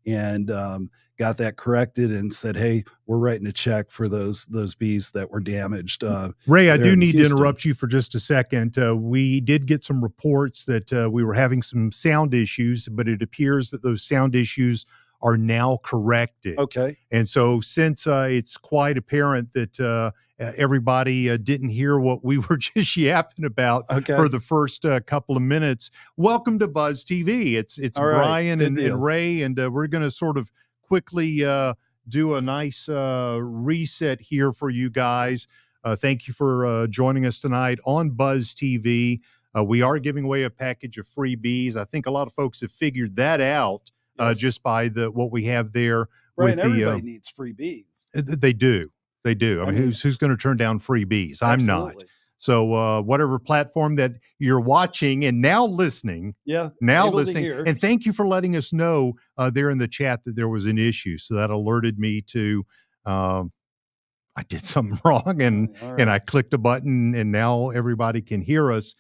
and got that corrected and said, hey, we're writing a check for those bees that were damaged. Ray, I do need to interrupt you for just a second. We did get some reports that we were having some sound issues, but it appears that those sound issues are now corrected. Okay. And so since it's quite apparent that everybody didn't hear what we were just yapping about for the first couple of minutes, welcome to Buzz TV. It's Brian and Ray, and we're going to sort of quickly do a nice reset here for you guys. Thank you for joining us tonight on Buzz TV. We are giving away a package of free bees. I think a lot of folks have figured that out just by what we have there. Brian, everybody needs free bees. They do. I mean, who's going to turn down free bees? Absolutely. I'm not. So whatever platform that you're watching and now listening, and thank you for letting us know there in the chat that there was an issue. So that alerted me to I did something wrong, and I clicked a button, and now everybody can hear us.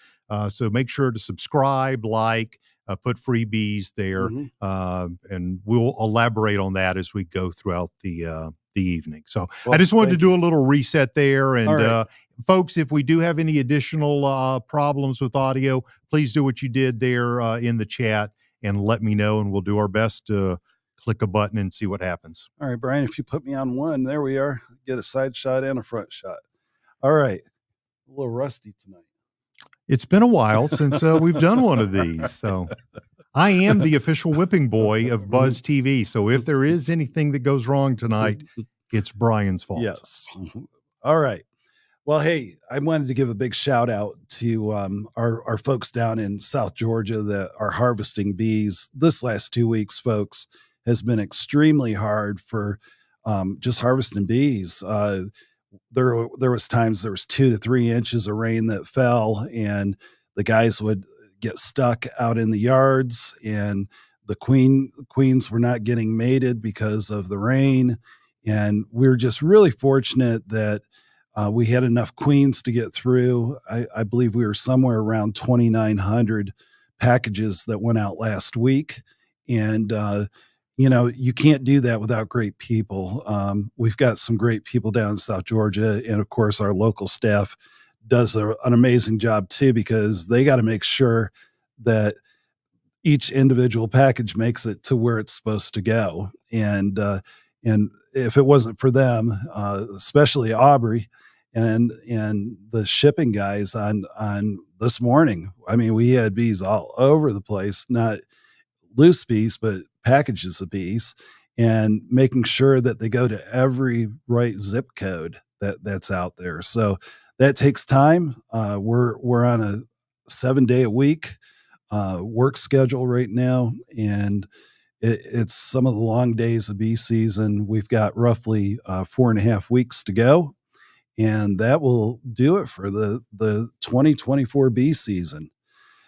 So make sure to subscribe, put freebies there, and we'll elaborate on that as we go throughout the evening. So I just wanted to do a little reset there. And folks, if we do have any additional problems with audio, please do what you did there in the chat and let me know, and we'll do our best to click a button and see what happens. All right, Brian, if you put me on one, there we are. Get a side shot and a front shot. All right. A little rusty tonight. It's been a while since we've done one of these. So I am the official whipping boy of Buzz TV. So if there is anything that goes wrong tonight, it's Brian's fault. Yes. All right. Well, hey, I wanted to give a big shout out to our folks down in South Georgia that are harvesting bees. This last 2 weeks, folks, has been extremely hard for just harvesting bees. There was times there was 2 to 3 inches of rain that fell, and the guys would get stuck out in the yards, and the queens were not getting mated because of the rain. And we were just really fortunate that we had enough queens to get through. I believe we were somewhere around 2,900 packages that went out last week. And, you can't do that without great people. We've got some great people down in South Georgia. And of course, our local staff does an amazing job too, because they got to make sure that each individual package makes it to where it's supposed to go. And if it wasn't for them, especially Aubrey and the shipping guys on this morning, I mean, we had bees all over the place, not loose bees, but packages of bees, and making sure that they go to every right zip code that's out there. So that takes time. We're on a 7-day-a-week work schedule right now, and it's some of the long days of bee season. We've got roughly 4.5 weeks to go, and that will do it for the 2024 bee season.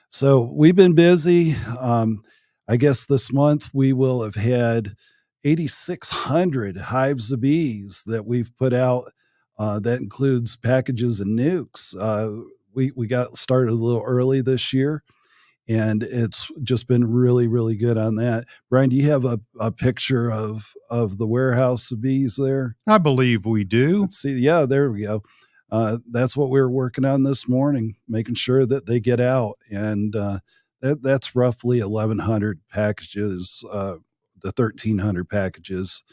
So we've been busy. I guess this month we will have had 8,600 hives of bees that we've put out. That includes packages and nukes. We got started a little early this year, and it's just been really, really good on that. Brian, do you have a picture of the warehouse of bees there? I believe we do. Let's see. Yeah, there we go. That's what we were working on this morning, making sure that they get out. And that's roughly 1,100 packages, the 1,300 packages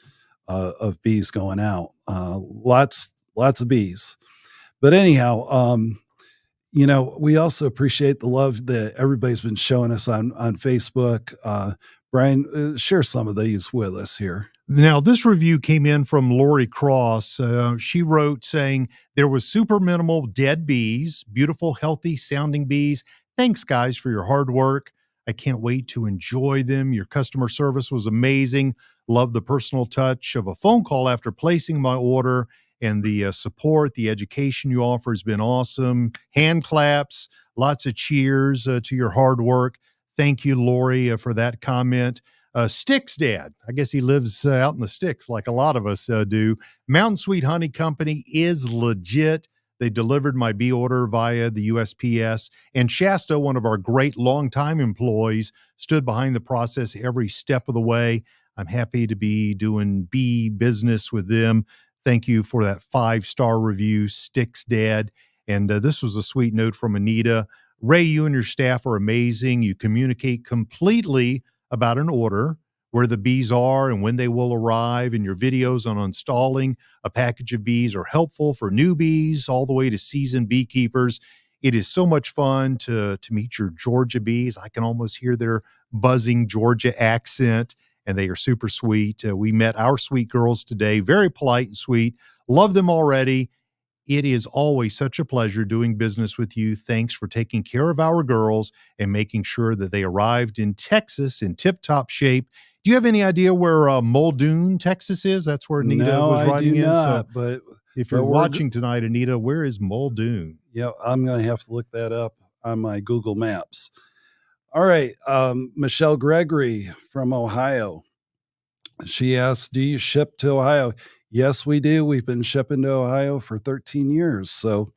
of bees going out. Lots of bees. But anyhow, we also appreciate the love that everybody's been showing us on Facebook. Brian, share some of these with us here. Now, this review came in from Lori Cross. She wrote saying, there was super minimal dead bees, beautiful, healthy sounding bees. Thanks, guys, for your hard work. I can't wait to enjoy them. Your customer service was amazing. Love the personal touch of a phone call after placing my order, and the support, the education you offer has been awesome. Hand claps, lots of cheers to your hard work. Thank you, Lori, for that comment. Sticks Dad, I guess he lives out in the sticks like a lot of us do. Mountain Sweet Honey Company is legit. They delivered my bee order via the USPS, and Shasta, one of our great longtime employees, stood behind the process every step of the way. I'm happy to be doing bee business with them. Thank you for that 5-star review, Sticks Dad. And this was a sweet note from Anita. Ray, you and your staff are amazing. You communicate completely about an order, where the bees are and when they will arrive, and your videos on installing a package of bees are helpful for newbies all the way to seasoned beekeepers. It is so much fun to meet your Georgia bees. I can almost hear their buzzing Georgia accent, and they are super sweet. We met our sweet girls today, very polite and sweet. Love them already. It is always such a pleasure doing business with you. Thanks for taking care of our girls and making sure that they arrived in Texas in tip-top shape. Do you have any idea where Muldoon, Texas is? That's where Anita was writing in. Not, so but if you're watching tonight, Anita, where is Muldoon? Yeah, I'm going to have to look that up on my Google Maps. All right. Michelle Gregory from Ohio. She asked, do you ship to Ohio? Yes, we do. We've been shipping to Ohio for 13 years. So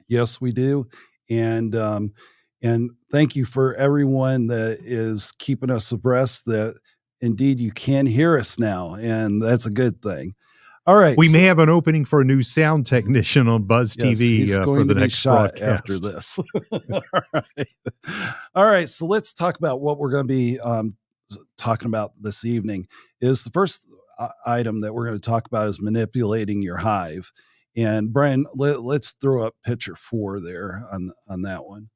yes, we do. And thank you for everyone that is keeping us abreast that indeed you can hear us now. And that's a good thing. All right. We may have an opening for a new sound technician on Buzz TV for the next broadcast after this. All right. All right. So let's talk about what we're going to be talking about this evening. Is the first item that we're going to talk about is manipulating your hive. And Brian, let's throw up picture 4 there on that one.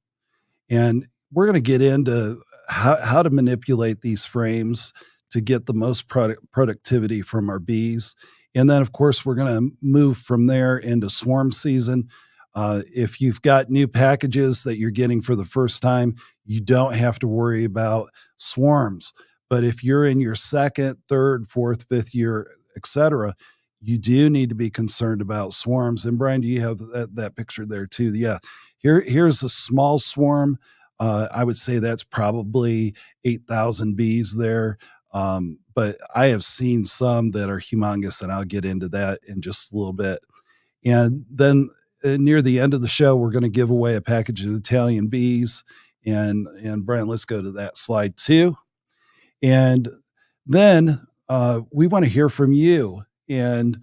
And we're going to get into how to manipulate these frames to get the most productivity from our bees. And then, of course, we're going to move from there into swarm season. If you've got new packages that you're getting for the first time, you don't have to worry about swarms. But if you're in your 2nd, 3rd, 4th, 5th year, etc., you do need to be concerned about swarms. And Brian, do you have that picture there too? Yeah. Here's a small swarm. I would say that's probably 8,000 bees there. But I have seen some that are humongous, and I'll get into that in just a little bit. And then near the end of the show, we're going to give away a package of Italian bees. And Brian, let's go to that slide too. And then we want to hear from you. And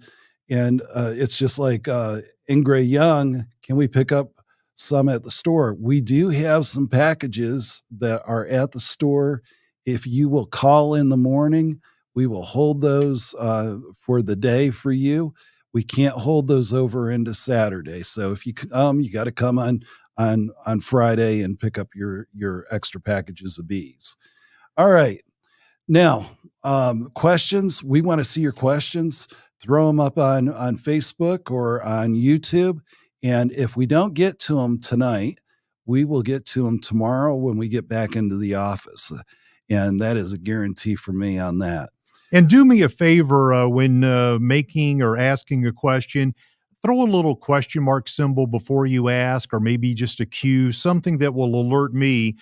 it's just like Ingray Young, can we pick up some at the store? We do have some packages that are at the store. If you will call in the morning, we will hold those for the day for you. We can't hold those over into Saturday. So if you come, you got to come on Friday and pick up your extra packages of bees. All right. Now, questions. We want to see your questions. Throw them up on Facebook or on YouTube. And if we don't get to them tonight, we will get to them tomorrow when we get back into the office. And that is a guarantee for me on that. And do me a favor when making or asking a question, throw a little question mark symbol before you ask, or maybe just a Q, something that will alert me,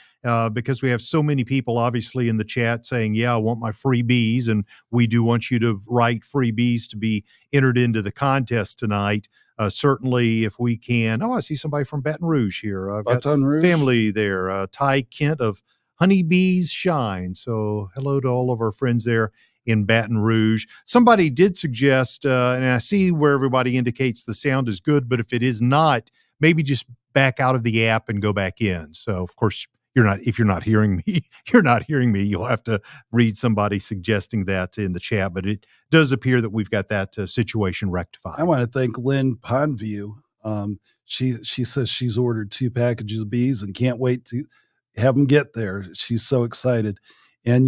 because we have so many people obviously in the chat saying, yeah, I want my freebies. And we do want you to write freebies to be entered into the contest tonight. Certainly, if we can. Oh, I see somebody from Baton Rouge here. I've got family there. Ty Kent of Honeybees Shine. So hello to all of our friends there in Baton Rouge. Somebody did suggest, and I see where everybody indicates the sound is good, but if it is not, maybe just back out of the app and go back in. So of course, if you're not hearing me, you're not hearing me. You'll have to read somebody suggesting that in the chat, but it does appear that we've got that situation rectified. I want to thank Lynn Pondview. She says she's ordered 2 packages of bees and can't wait to have them get there. She's so excited. And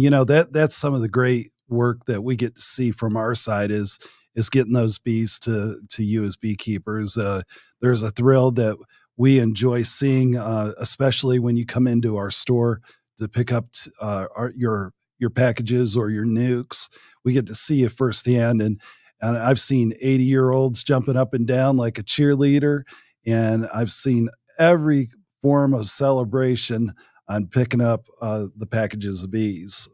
that's some of the great work that we get to see from our side is getting those bees to you as beekeepers. There's a thrill that we enjoy seeing, especially when you come into our store to pick up your packages or your nukes. We get to see you firsthand, and I've seen 80-year-olds jumping up and down like a cheerleader, and I've seen every form of celebration on picking up the packages of bees.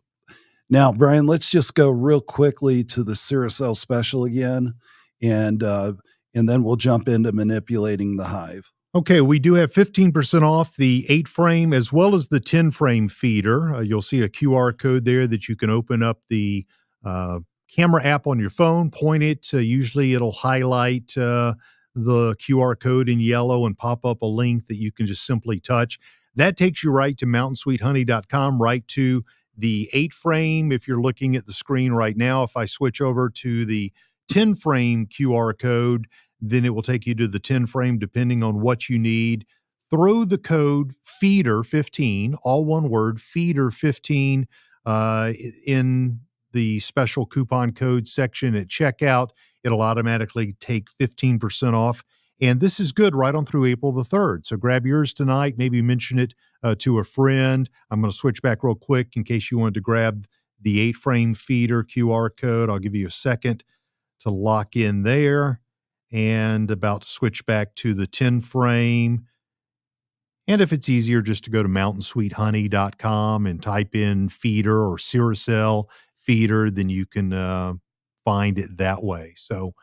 Now, Brian, let's just go real quickly to the Carousel special again, and then we'll jump into manipulating the hive. Okay, we do have 15% off the 8-frame as well as the 10-frame feeder. You'll see a QR code there that you can open up the camera app on your phone, point it. Usually it'll highlight the QR code in yellow and pop up a link that you can just simply touch. That takes you right to mountainsweethoney.com, right to the 8-frame. If you're looking at the screen right now, if I switch over to the 10-frame QR code, then it will take you to the 10-frame depending on what you need. Throw the code FEEDER15, all one word, FEEDER15, in the special coupon code section at checkout. It'll automatically take 15% off. And this is good right on through April the 3rd. So grab yours tonight, maybe mention it to a friend. I'm going to switch back real quick in case you wanted to grab the 8-frame feeder QR code. I'll give you a second to lock in there. And about to switch back to the 10-frame. And if it's easier just to go to mountainsweethoney.com and type in feeder or Ciracel feeder, then you can find it that way. So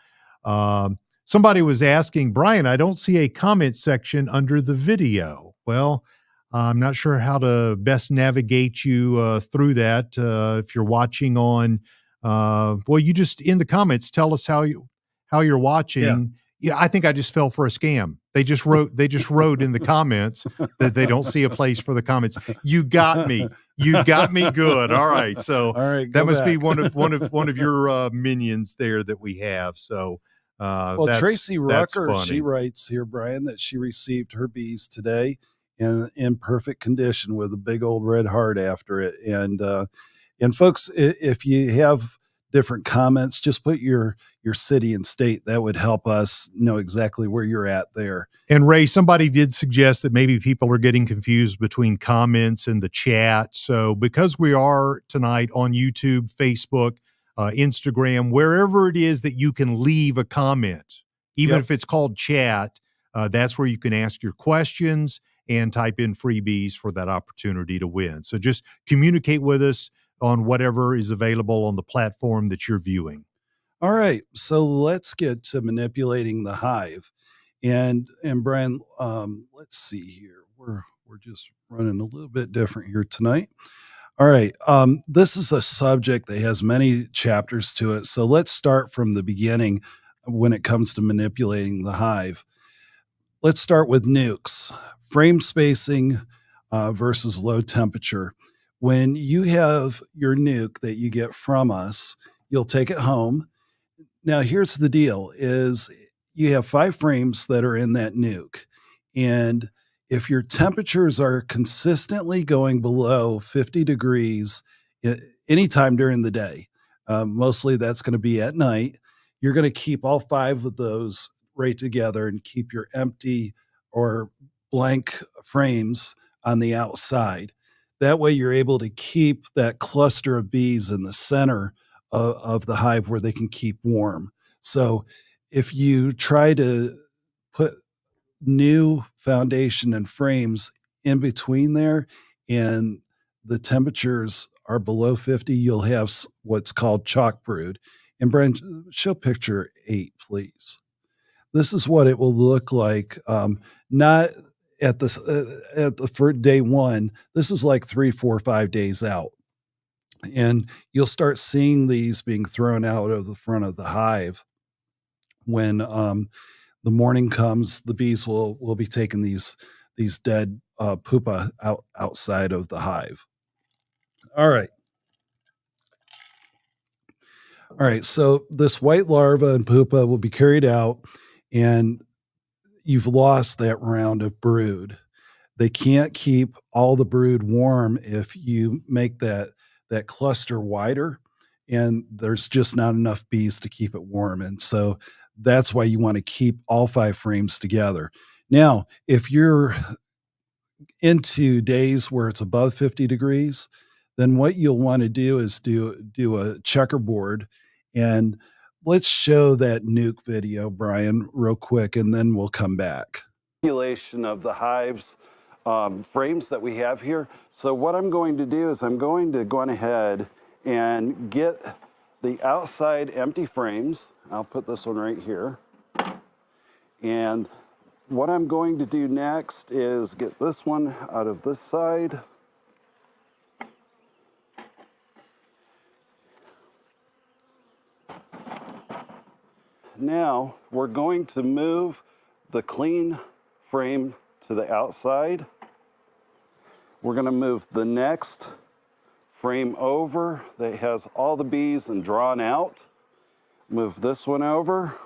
somebody was asking, Brian, I don't see a comment section under the video. Well, I'm not sure how to best navigate you through that. If you're watching on, well, you just in the comments tell us how you're watching. Yeah, I think I just fell for a scam. They just wrote in the comments that they don't see a place for the comments. You got me. You got me good. All right. So all right, that must be one of your minions there that we have. So well, Tracy Rucker, she writes here, Brian, that she received her bees today in perfect condition with a big old red heart after it. And folks, if you have different comments, just put your city and state. That would help us know exactly where you're at there. And Ray, somebody did suggest that maybe people are getting confused between comments and the chat. So because we are tonight on YouTube, Facebook, Instagram, wherever it is that you can leave a comment, even if it's called chat, that's where you can ask your questions and type in freebies for that opportunity to win. So just communicate with us on whatever is available on the platform that you're viewing. All right, so let's get to manipulating the hive. And Brian, let's see here. We're just running a little bit different here tonight. All right, this is a subject that has many chapters to it. So let's start from the beginning when it comes to manipulating the hive. Let's start with nukes, frame spacing versus low temperature. When you have your nuke that you get from us, you'll take it home. Now, here's the deal is you have 5 frames that are in that nuke. And if your temperatures are consistently going below 50 degrees anytime during the day, mostly that's going to be at night, you're going to keep all 5 of those right together and keep your empty or blank frames on the outside. That way you're able to keep that cluster of bees in the center of the hive where they can keep warm. So if you try to put new foundation and frames in between there and the temperatures are below 50, you'll have what's called chalk brood. And Brian, show picture 8, please. This is what it will look like. Not at the for day 1. This is like 3, 4, 5 days out. And you'll start seeing these being thrown out of the front of the hive. When the morning comes, the bees will be taking these dead pupa outside of the hive. All right. All right. So this white larva and pupa will be carried out, and you've lost that round of brood. They can't keep all the brood warm if you make that cluster wider, and there's just not enough bees to keep it warm. And so that's why you want to keep all 5 frames together. Now, if you're into days where it's above 50 degrees, then what you'll want to do is do a checkerboard. And let's show that nuke video, Brian, real quick, and then we'll come back. Manipulation of the hives frames that we have here. So what I'm going to do is I'm going to go on ahead and get the outside empty frames. I'll put this one right here. And what I'm going to do next is get this one out of this side. Now we're going to move the clean frame to the outside. We're going to move the next frame over that has all the bees and drawn out. Move this one over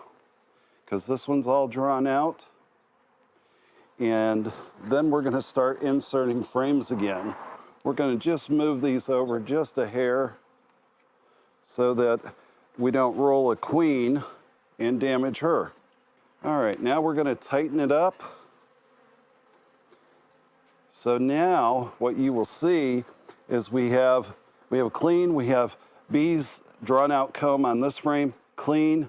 because this one's all drawn out. And then we're going to start inserting frames again. We're going to just move these over just a hair so that we don't roll a queen and damage her. All right, now we're going to tighten it up. So now what you will see is we have clean, we have bees drawn out comb on this frame, clean,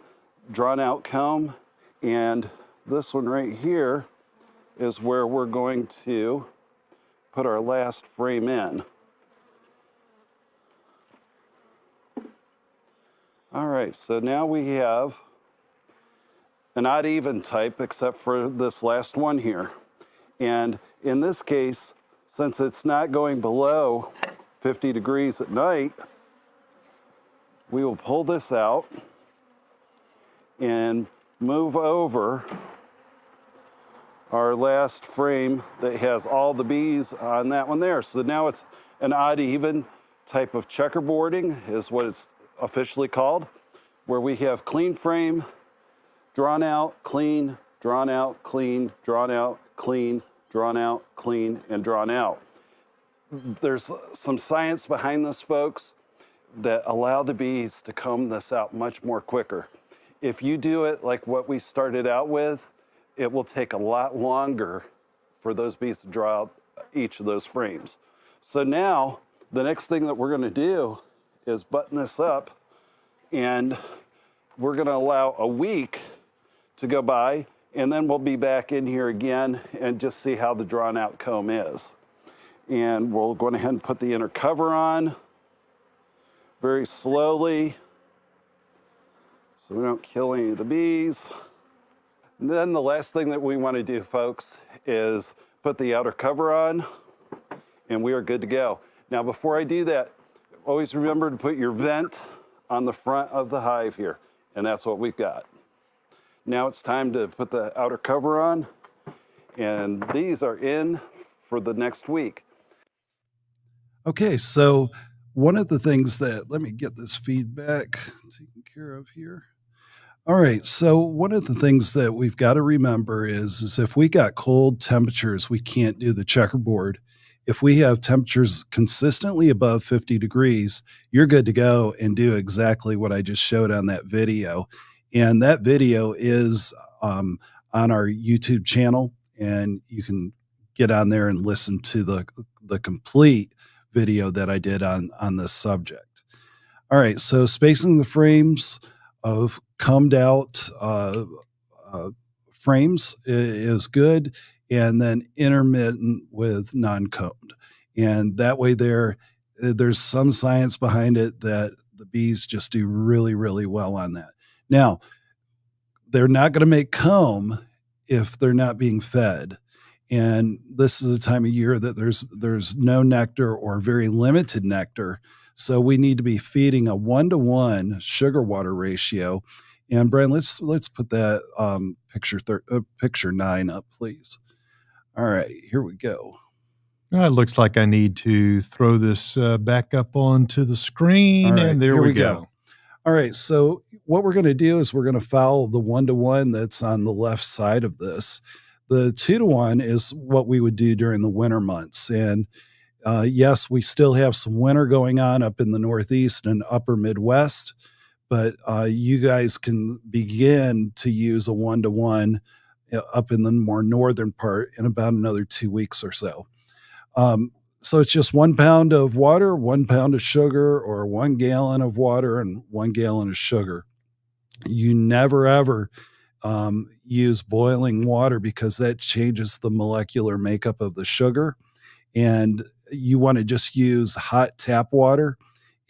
drawn out comb, and this one right here is where we're going to put our last frame in. All right, so now we have an odd even type except for this last one here. And in this case, since it's not going below 50 degrees at night, we will pull this out and move over our last frame that has all the bees on that one there. So now it's an odd even type of checkerboarding is what it's officially called, where we have clean frame, drawn out, clean, drawn out, clean, drawn out, clean, drawn out, clean, and drawn out. There's some science behind this, folks, that allow the bees to comb this out much more quicker. If you do it like what we started out with, it will take a lot longer for those bees to draw out each of those frames. So now, the next thing that we're gonna do is button this up, and we're gonna allow a week to go by, and then we'll be back in here again and just see how the drawn out comb is. And we'll go ahead and put the inner cover on very slowly so we don't kill any of the bees. And then the last thing that we want to do, folks, is put the outer cover on, and we are good to go. Now, before I do that, always remember to put your vent on the front of the hive here, and that's what we've got. Now it's time to put the outer cover on, and these are in for the next week. Okay, so one of the things that, let me get this feedback taken care of here. All right, so one of the things that we've got to remember is if we got cold temperatures, we can't do the checkerboard. If we have temperatures consistently above 50 degrees, you're good to go and do exactly what I just showed on that video. And that video is on our YouTube channel, and you can get on there and listen to the complete video that I did on this subject. All right, so spacing the frames of combed out frames is good, and then intermittent with non-combed. And that way there's some science behind it that the bees just do really, really well on that. Now, they're not going to make comb if they're not being fed. And this is a time of year that there's no nectar or very limited nectar. So we need to be feeding a 1-to-1 sugar water ratio. And Brian, let's put that picture 9 up, please. All right, here we go. It looks like I need to throw this back up onto the screen, right, and there we go. All right, so what we're going to do is we're going to follow the 1-to-1 that's on the left side of this. The 2-to-1 is what we would do during the winter months. And yes, we still have some winter going on up in the Northeast and upper Midwest, but you guys can begin to use a 1-to-1 up in the more northern part in about another 2 weeks or so. So it's just 1 pound of water, 1 pound of sugar, or 1 gallon of water and 1 gallon of sugar. You never, ever use boiling water because that changes the molecular makeup of the sugar. And you want to just use hot tap water.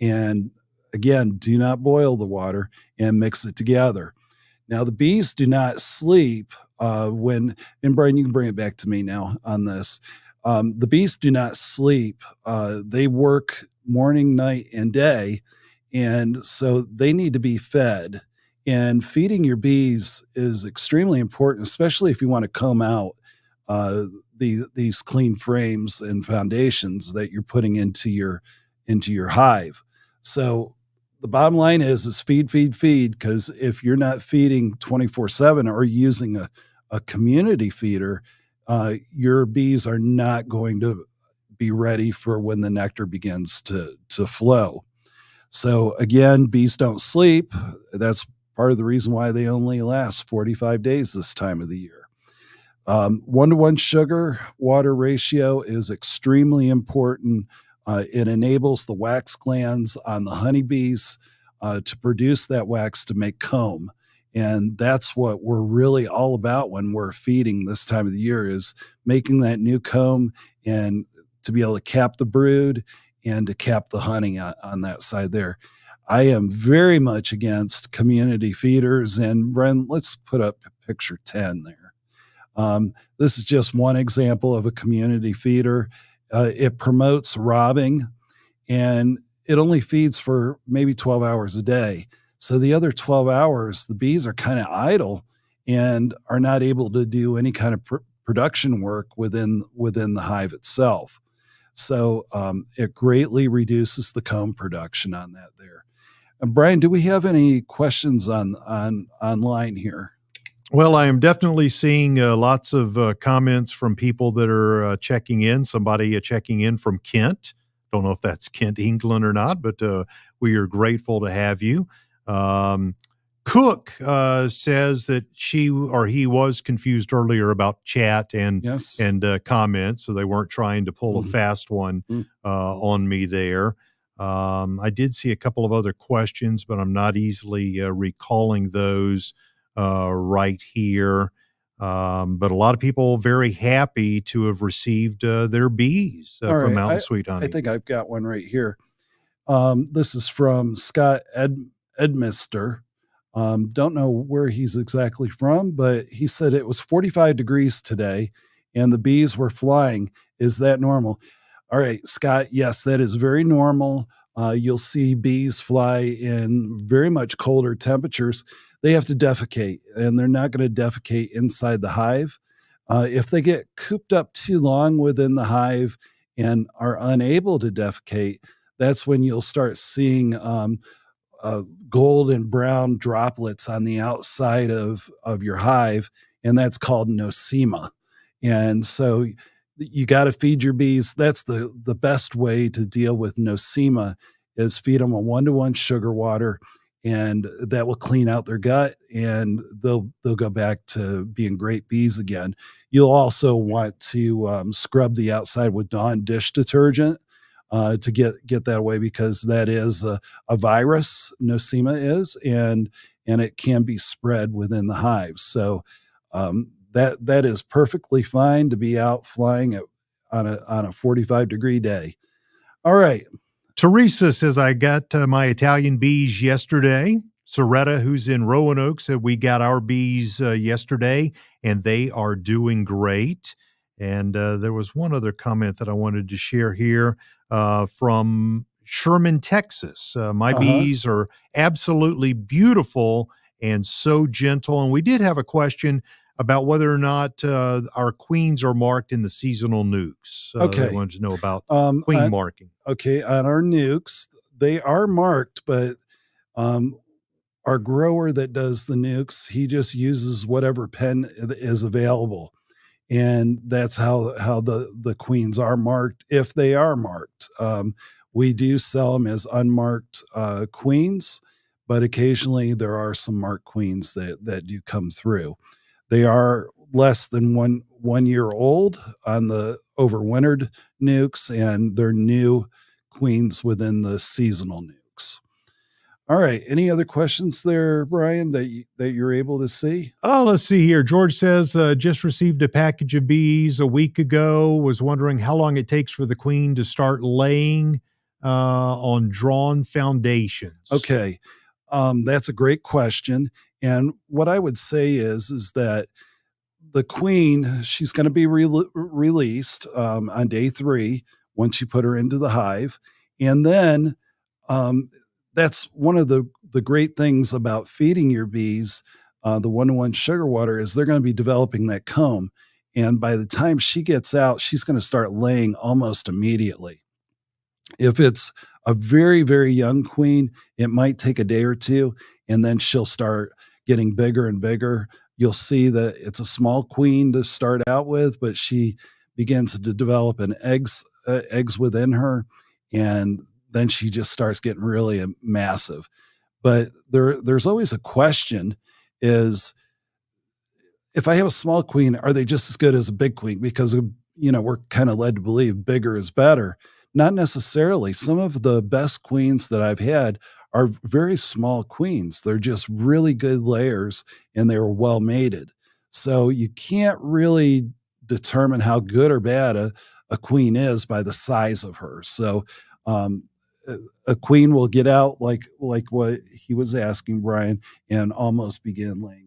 And again, do not boil the water and mix it together. Now, the bees do not sleep and Brian, you can bring it back to me now on this. The bees do not sleep. They work morning, night, and day. And so they need to be fed. And feeding your bees is extremely important, especially if you want to comb out these clean frames and foundations that you're putting into your hive. So the bottom line is feed, feed, feed, because if you're not feeding 24/7 or using a community feeder, your bees are not going to be ready for when the nectar begins to flow. So again, bees don't sleep. That's part of the reason why they only last 45 days this time of the year. 1-to-1 sugar water ratio is extremely important. It enables the wax glands on the honeybees to produce that wax to make comb. And that's what we're really all about when we're feeding this time of the year, is making that new comb and to be able to cap the brood and to cap the honey on that side there. I am very much against community feeders. And Bren, let's put up picture 10 there. This is just one example of a community feeder. It promotes robbing, and it only feeds for maybe 12 hours a day. So the other 12 hours, the bees are kind of idle and are not able to do any kind of production work within the hive itself. So it greatly reduces the comb production on that there. And Brian, do we have any questions on online here? Well, I am definitely seeing lots of comments from people that are checking in. Somebody checking in from Kent. Don't know if that's Kent, England or not, but we are grateful to have you. Cook says that she or he was confused earlier about chat and comments, so they weren't trying to pull a fast one on me there. I did see a couple of other questions, but I'm not easily recalling those right here. But a lot of people very happy to have received their bees from Mountain Sweet Honey. I think I've got one right here. This is from Scott Edmister. Don't know where he's exactly from, but he said it was 45 degrees today and the bees were flying. Is that normal? All right, Scott, yes, that is very normal. You'll see bees fly in very much colder temperatures. They have to defecate, and they're not going to defecate inside the hive. If they get cooped up too long within the hive and are unable to defecate, that's when you'll start seeing gold and brown droplets on the outside of your hive, and that's called nosema. And so you got to feed your bees. That's the best way to deal with nosema, is feed them a 1-to-1 sugar water, and that will clean out their gut, and they'll go back to being great bees again. You'll also want to scrub the outside with Dawn dish detergent to get that away, because that is a virus. Nosema is, and it can be spread within the hive. So that is perfectly fine to be out flying on a 45-degree day. All right. Teresa says, I got my Italian bees yesterday. Soretta, who's in Roanoke, said we got our bees yesterday, and they are doing great. And there was one other comment that I wanted to share here from Sherman, Texas. My bees are absolutely beautiful and so gentle. And we did have a question about whether or not our queens are marked in the seasonal nukes. They wanted to know about queen marking. Okay, on our nukes, they are marked, but our grower that does the nukes, he just uses whatever pen is available. And that's how the queens are marked, if they are marked. We do sell them as unmarked queens, but occasionally there are some marked queens that do come through. They are less than one year old on the overwintered nukes, and they're new queens within the seasonal nukes. All right. Any other questions there, Brian, that you're able to see? Oh, let's see here. George says, just received a package of bees a week ago. Was wondering how long it takes for the queen to start laying on drawn foundations. Okay. That's a great question. And what I would say is that the queen, she's going to be released on day 3 once you put her into the hive. And then that's one of the great things about feeding your bees, the 1-to-1 sugar water, is they're going to be developing that comb. And by the time she gets out, she's going to start laying almost immediately. If it's a very, very young queen, it might take a day or two, and then she'll start getting bigger and bigger. You'll see that it's a small queen to start out with, but she begins to develop an eggs within her, and then she just starts getting really massive. But there's always a question: is if I have a small queen, are they just as good as a big queen? Because we're kind of led to believe bigger is better. Not necessarily. Some of the best queens that I've had are very small queens. They're just really good layers, and they were well mated. So you can't really determine how good or bad a queen is by the size of her. So a queen will get out like what he was asking, Brian, and almost begin laying.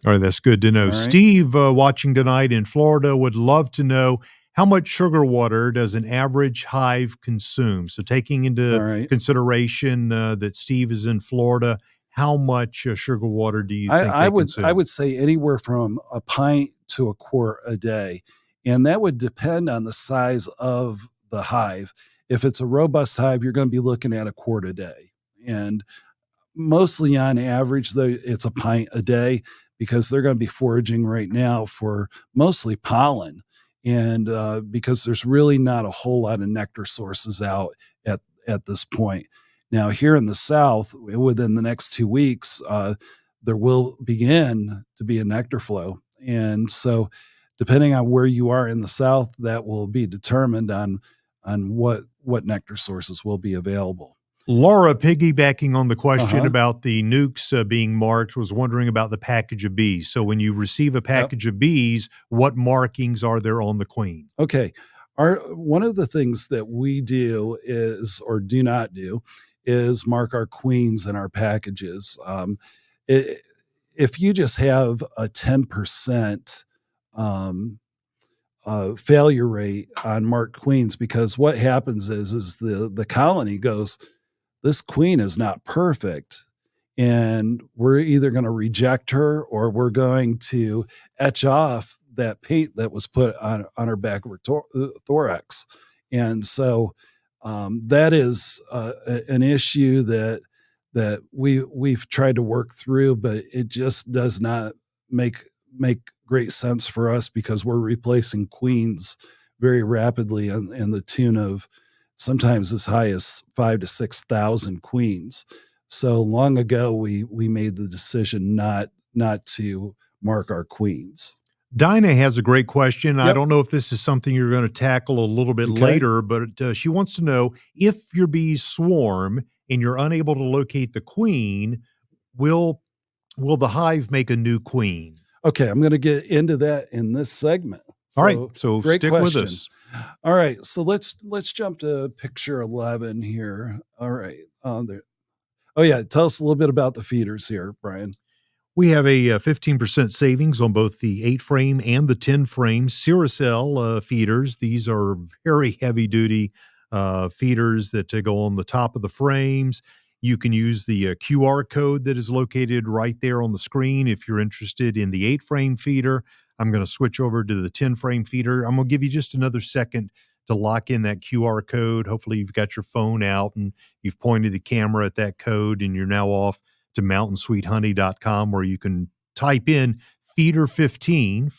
All right, that's good to know. Right. Steve, watching tonight in Florida, would love to know how much sugar water does an average hive consume? So taking into consideration that Steve is in Florida, how much sugar water do you think they consume? I would say anywhere from a pint to a quart a day. And that would depend on the size of the hive. If it's a robust hive, you're going to be looking at a quart a day. And mostly on average, though, it's a pint a day, because they're going to be foraging right now for mostly pollen. And because there's really not a whole lot of nectar sources out at this point. Now, here in the South, within the next 2 weeks, there will begin to be a nectar flow. And so depending on where you are in the South, that will be determined on what nectar sources will be available. Laura, piggybacking on the question about the nukes being marked, was wondering about the package of bees. So when you receive a package of bees, what markings are there on the queen? Okay. One of the things that we do is, or do not do, is mark our queens in our packages. If you just have a 10% failure rate on marked queens, because what happens is the colony goes, this queen is not perfect, and we're either going to reject her or we're going to etch off that paint that was put on her back of her thorax. And so that is an issue that we've tried to work through, but it just does not make great sense for us, because we're replacing queens very rapidly in the tune of sometimes as high as 5,000 to 6,000 queens. So long ago, we made the decision not to mark our queens. Dinah has a great question. Yep. I don't know if this is something you're going to tackle a little bit later, but she wants to know, if your bees swarm and you're unable to locate the queen, will the hive make a new queen? Okay, I'm going to get into that in this segment. All right, so stick with us. All right, so let's jump to picture 11 here. All right, there. Oh yeah, tell us a little bit about the feeders here, Brian. We have a 15% savings on both the 8-frame and the 10-frame Ciracel feeders. These are very heavy-duty feeders that go on the top of the frames. You can use the QR code that is located right there on the screen if you're interested in the 8-frame feeder. I'm going to switch over to the 10-frame feeder. I'm going to give you just another second to lock in that QR code. Hopefully you've got your phone out and you've pointed the camera at that code, and you're now off to mountainsweethoney.com, where you can type in feeder 15,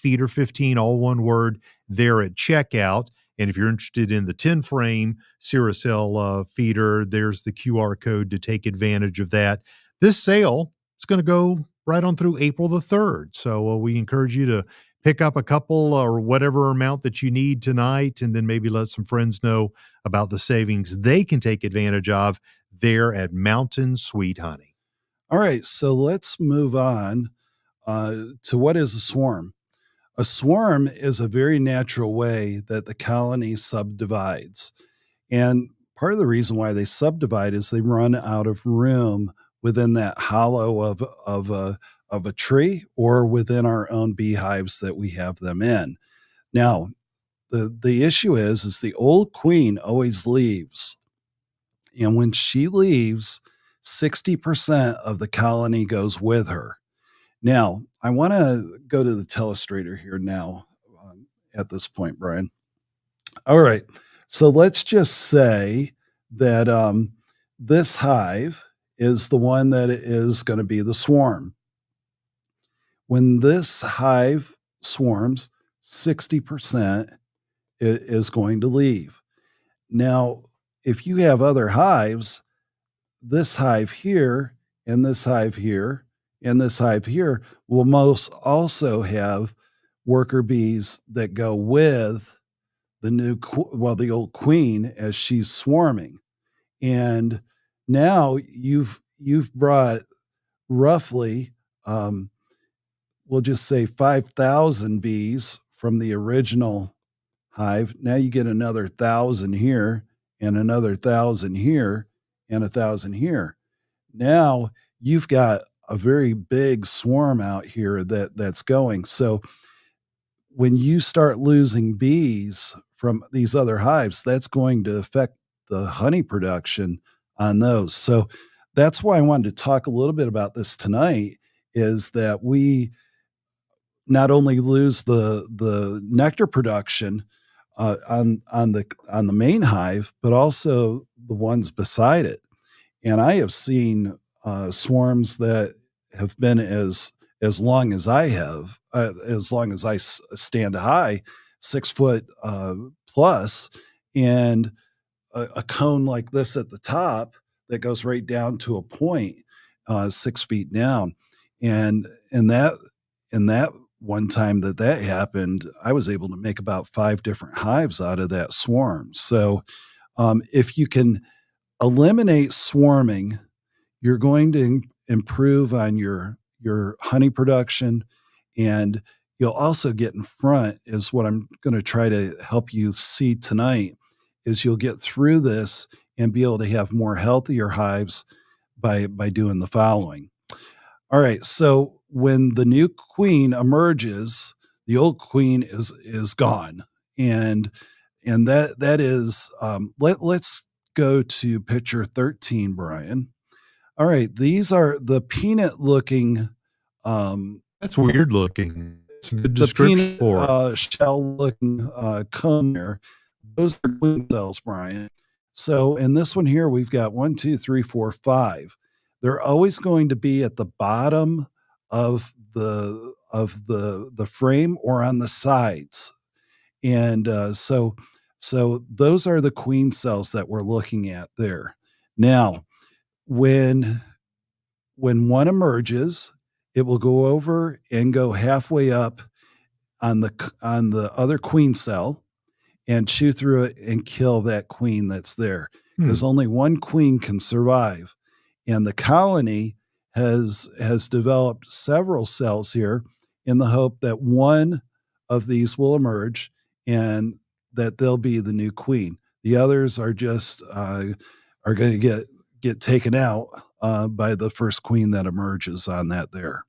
all one word, there at checkout. And if you're interested in the 10-frame Ciracel feeder, there's the QR code to take advantage of that. This sale is going to go right on through April the 3rd. So we encourage you to pick up a couple or whatever amount that you need tonight, and then maybe let some friends know about the savings they can take advantage of there at Mountain Sweet Honey. All right, so let's move on to what is a swarm. A swarm is a very natural way that the colony subdivides. And part of the reason why they subdivide is they run out of room within that hollow of of a tree or within our own beehives that we have them in. Now, the issue is the old queen always leaves. And when she leaves, 60% of the colony goes with her. Now, I want to go to the telestrator here now at this point, Brian. All right. So let's just say that this hive is the one that is going to be the swarm. When this hive swarms, 60% is going to leave. Now, if you have other hives, this hive here and this hive here and this hive here will most also have worker bees that go with the old queen as she's swarming. And now you've brought roughly we'll just say 5,000 bees from the original hive. Now you get another 1,000 here and another 1,000 here and 1,000 here. Now you've got a very big swarm out here that's going. So when you start losing bees from these other hives, that's going to affect the honey production on those. So that's why I wanted to talk a little bit about this tonight, is that we not only lose the nectar production on the main hive, but also the ones beside it. And I have seen swarms that have been as long as I have, as long as I stand high, 6 foot plus, and a cone like this at the top that goes right down to a point, 6 feet down. And that one time that happened, I was able to make about 5 different hives out of that swarm. So if you can eliminate swarming, you're going to improve on your honey production, and you'll also get in front, is what I'm going to try to help you see tonight, is you'll get through this and be able to have more healthier hives by doing the following. All right, so when the new queen emerges, the old queen is gone, and that is let's go to picture 13, Brian. All right, these are the peanut looking. That's weird looking. It's a good the description peanut for it. shell looking cone there. Those are queen cells, Brian. So in this one here, we've got 1, 2, 3, 4, 5. They're always going to be at the bottom of the frame or on the sides, and so those are the queen cells that we're looking at there. Now, when one emerges, it will go over and go halfway up on the other queen cell and chew through it and kill that queen that's there, because only one queen can survive. And the colony has developed several cells here in the hope that one of these will emerge and that they'll be the new queen. The others are just are going to get taken out by the first queen that emerges on that there.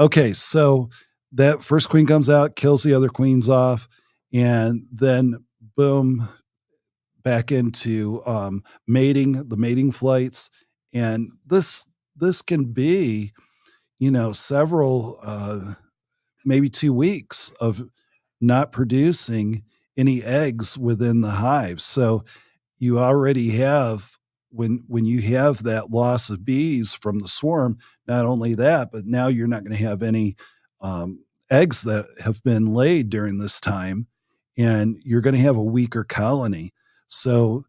Okay, so that first queen comes out, kills the other queens off, and then boom, back into mating, the mating flights. And this can be, several maybe 2 weeks of not producing any eggs within the hive. So you already have, when you have that loss of bees from the swarm, not only that, but now you're not going to have any eggs that have been laid during this time, and you're going to have a weaker colony. So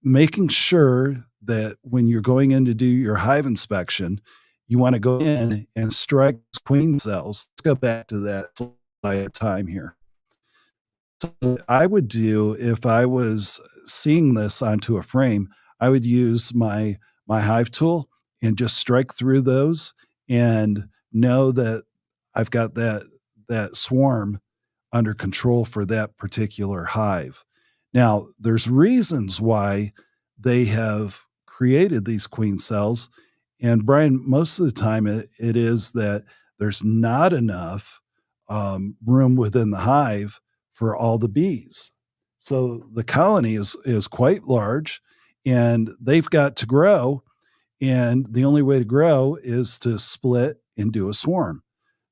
making sure that when you're going in to do your hive inspection, you want to go in and strike queen cells. Let's go back to that slide time here. So I would do, if I was seeing this onto a frame, I would use my hive tool and just strike through those and know that I've got that swarm under control for that particular hive. Now, there's reasons why they have created these queen cells, And Brian, most of the time it is that there's not enough room within the hive for all the bees. So the colony is quite large, and they've got to grow. And the only way to grow is to split and do a swarm.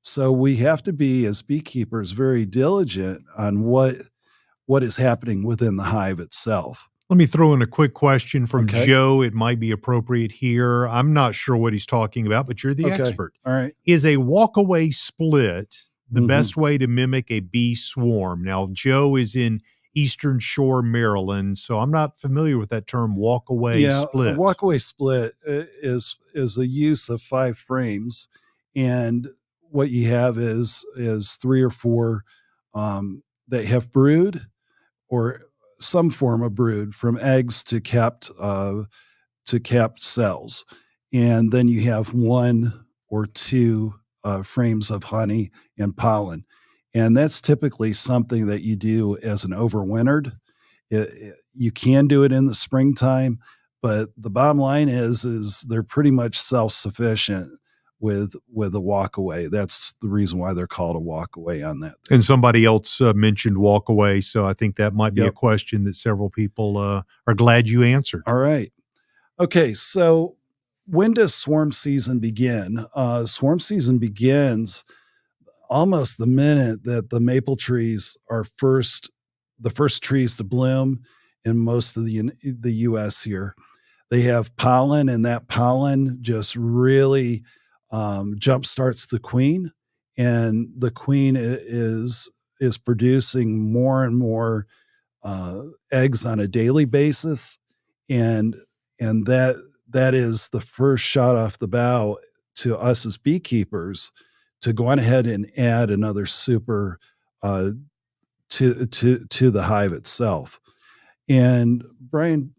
So we have to be, as beekeepers, very diligent on what is happening within the hive itself. Let me throw in a quick question from Joe. It might be appropriate here. I'm not sure what he's talking about, but you're the expert. All right. Is a walkaway split the best way to mimic a bee swarm? Now, Joe is in Eastern Shore, Maryland, so I'm not familiar with that term, walkaway split. A walkaway split is a use of 5 frames, and what you have is 3 or 4 that have brood or some form of brood, from eggs to capped cells, and then you have 1 or 2 frames of honey and pollen, and that's typically something that you do as an overwintered. You can do it in the springtime, but the bottom line is they're pretty much self-sufficient with a walkaway. That's the reason why they're called a walkaway on that. And somebody else mentioned walkaway, so I think that might be a question that several people are glad you answered. All right. Okay, so when does swarm season begin? Swarm season begins almost the minute that the maple trees are the first trees to bloom in most of the U.S. here. They have pollen, and that pollen just really jump starts the queen, and the queen is producing more and more eggs on a daily basis, and that is the first shot off the bow to us as beekeepers to go on ahead and add another super to the hive itself. And Brian,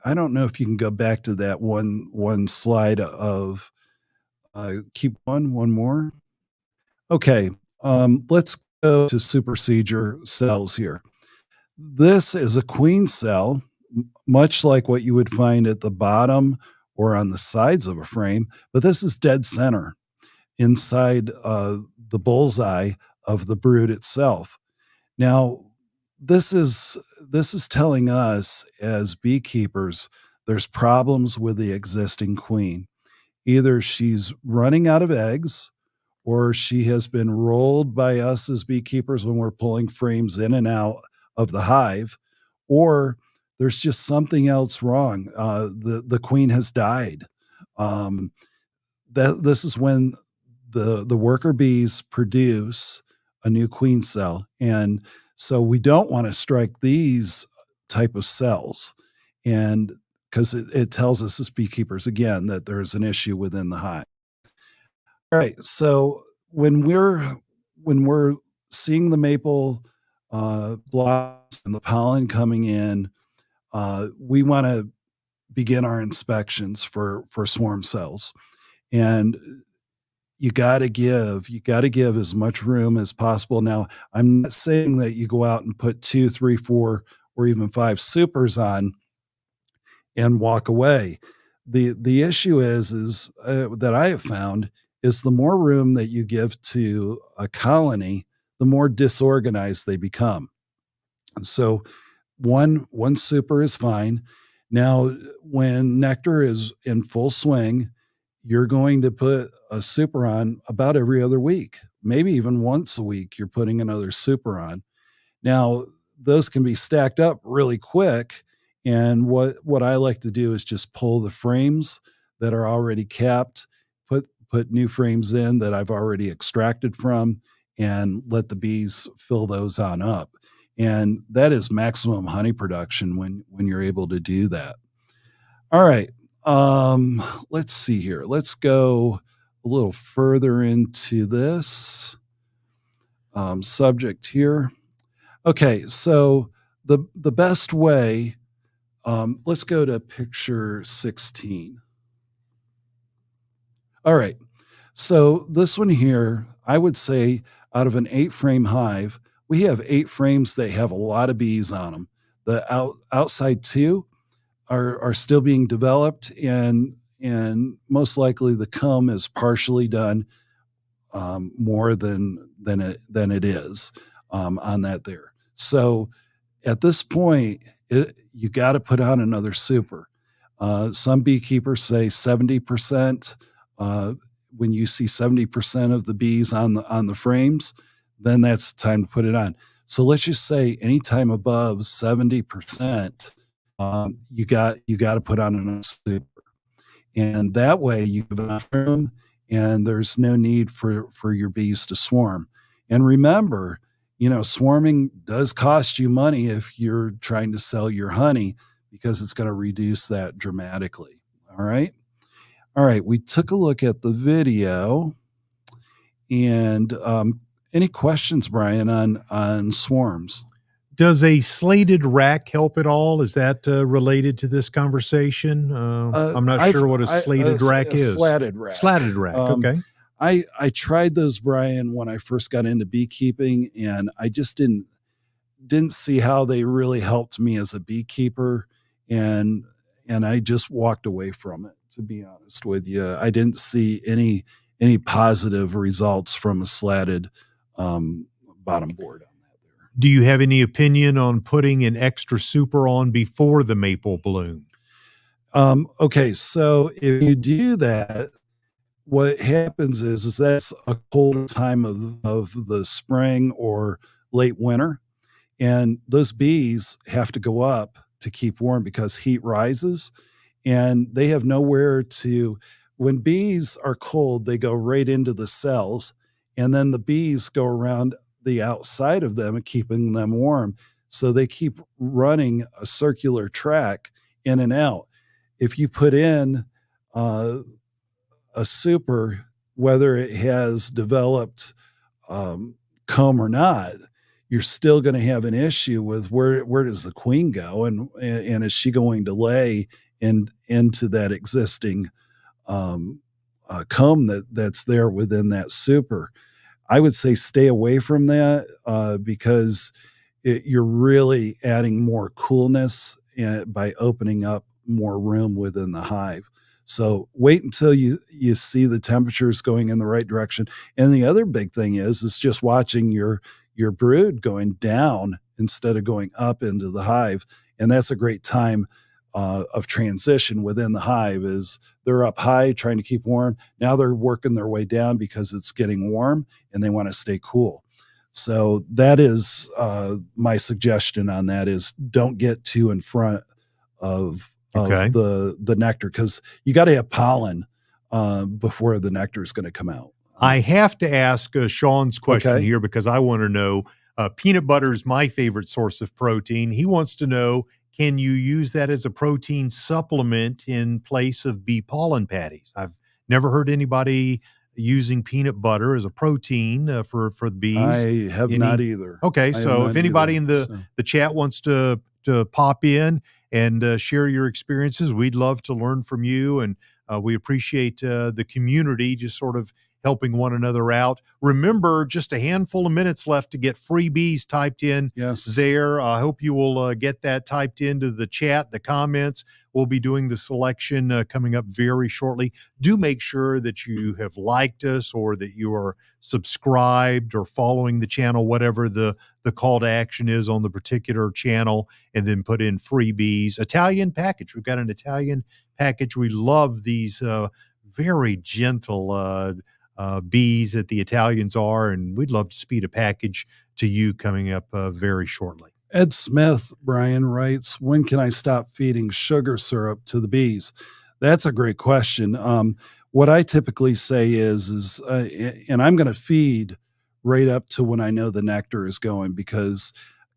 I don't know if you can go back to that one slide of keep one more. Okay, let's go to supersedure cells here. This is a queen cell, much like what you would find at the bottom or on the sides of a frame, but this is dead center inside the bullseye of the brood itself. Now, this is telling us as beekeepers there's problems with the existing queen. Either she's running out of eggs, or she has been rolled by us as beekeepers when we're pulling frames in and out of the hive, or there's just something else wrong. The queen has died. This is when the worker bees produce a new queen cell, and so we don't want to strike these type of cells, and because it tells us as beekeepers again that there's an issue within the hive. All right, so when we're seeing the maple blossoms and the pollen coming in, we want to begin our inspections for swarm cells, and you got to give as much room as possible. Now, I'm not saying that you go out and put 2, 3, 4, or even 5 supers on and walk away. The issue is that I have found is the more room that you give to a colony, the more disorganized they become. So one super is fine. Now, when nectar is in full swing, you're going to put a super on about every other week, maybe even once a week, you're putting another super on. Now, those can be stacked up really quick. And what I like to do is just pull the frames that are already capped, put new frames in that I've already extracted from, and let the bees fill those on up. And that is maximum honey production when you're able to do that. All right. Let's see here. Let's go a little further into this subject here. Okay, so the best way, let's go to picture 16. All right, so this one here, I would say out of an 8-frame hive, we have 8 frames that have a lot of bees on them. The outside 2 are still being developed, and and most likely the comb is partially done, more than it is, on that there. So at this point, you got to put on another super. Some beekeepers say 70%. When you see 70% of the bees on the frames, then that's time to put it on. So let's just say anytime above 70%, you got to put on another super, and that way you have enough room, and there's no need for your bees to swarm. And remember, swarming does cost you money if you're trying to sell your honey, because it's going to reduce that dramatically. All right. All right. We took a look at the video, and any questions, Brian, on swarms? Does a slated rack help at all? Is that related to this conversation? I'm not sure what a slated rack is. Slatted rack. Slatted rack. Okay. I tried those, Brian, when I first got into beekeeping, and I just didn't see how they really helped me as a beekeeper, and I just walked away from it, to be honest with you. I didn't see any positive results from a slatted bottom board on that there. Do you have any opinion on putting an extra super on before the maple bloom? Okay, so if you do that, what happens is that's a colder time of the spring or late winter, and those bees have to go up to keep warm because heat rises, and they have nowhere to. When bees are cold, they go right into the cells, and then the bees go around the outside of them and keeping them warm. So they keep running a circular track in and out. If you put in a super, whether it has developed comb or not, you're still going to have an issue with where does the queen go, and is she going to lay into that existing comb that's there within that super. I would say stay away from that, because you're really adding more coolness by opening up more room within the hive. So wait until you see the temperatures going in the right direction. And the other big thing is just watching your brood going down instead of going up into the hive. And that's a great time of transition within the hive. Is they're up high trying to keep warm. Now they're working their way down because it's getting warm and they want to stay cool. So that is my suggestion on that, is don't get too in front of the nectar, because you got to have pollen before the nectar is going to come out. I have to ask Sean's question here, because I want to know, peanut butter is my favorite source of protein. He wants to know, can you use that as a protein supplement in place of bee pollen patties? I've never heard anybody using peanut butter as a protein for the bees. I have not either. Okay, so if anybody in the chat wants to pop in and share your experiences, we'd love to learn from you, and we appreciate the community just sort of helping one another out. Remember, just a handful of minutes left to get freebies typed in there. I hope you will get that typed into the chat, the comments. We'll be doing the selection coming up very shortly. Do make sure that you have liked us, or that you are subscribed or following the channel, whatever the call to action is on the particular channel, and then put in freebies. Italian package. We've got an Italian package. We love these very gentle bees that the Italians are, and we'd love to speed a package to you coming up very shortly. Ed Smith, Brian, writes, when can I stop feeding sugar syrup to the bees? That's a great question. What I typically say is and I'm going to feed right up to when I know the nectar is going, because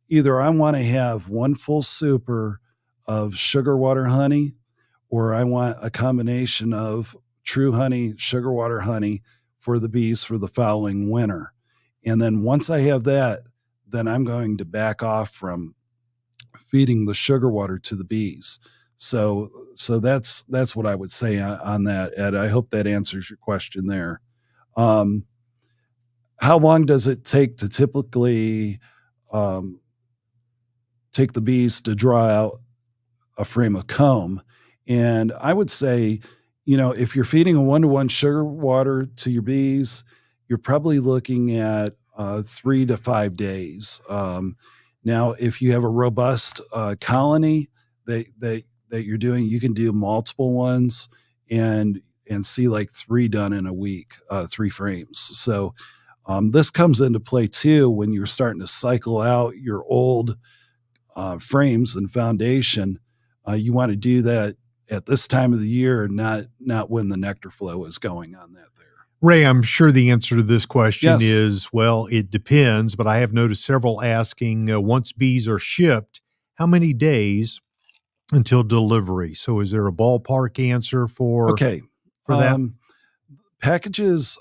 either I want to have one full super of sugar water honey, or I want a combination of true honey, sugar water honey for the bees for the following winter. And then once I have that, then I'm going to back off from feeding the sugar water to the bees. So that's what I would say on that, Ed. I hope that answers your question there. How long does it take to typically take the bees to draw out a frame of comb? And I would say, if you're feeding a 1-to-1 sugar water to your bees, you're probably looking at 3 to 5 days. Now, if you have a robust colony that you're doing, you can do multiple ones and see like 3 done in a week, 3 frames. So this comes into play too when you're starting to cycle out your old frames and foundation. You want to do that at this time of the year, not when the nectar flow is going on that there. Ray, I'm sure the answer to this question is, well, it depends, but I have noticed several asking, once bees are shipped, how many days until delivery? So is there a ballpark answer for that? Packages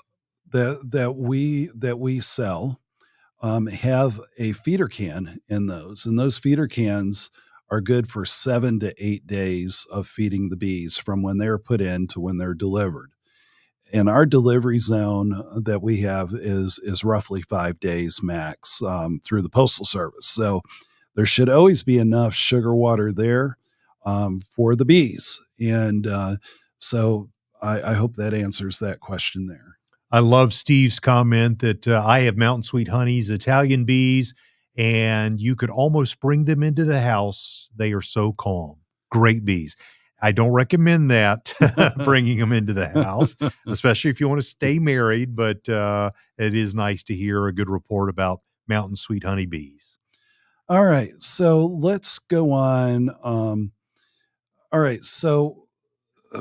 that we sell have a feeder can in those, and those feeder cans are good for 7 to 8 days of feeding the bees from when they're put in to when they're delivered. And our delivery zone that we have is roughly 5 days max through the Postal Service. So there should always be enough sugar water there for the bees. And so I hope that answers that question there. I love Steve's comment that I have Mountain Sweet Honey's Italian bees, and you could almost bring them into the house. They are so calm. Great bees. I don't recommend that, bringing them into the house, especially if you want to stay married, but it is nice to hear a good report about Mountain Sweet Honey bees. All right, so let's go on. All right, so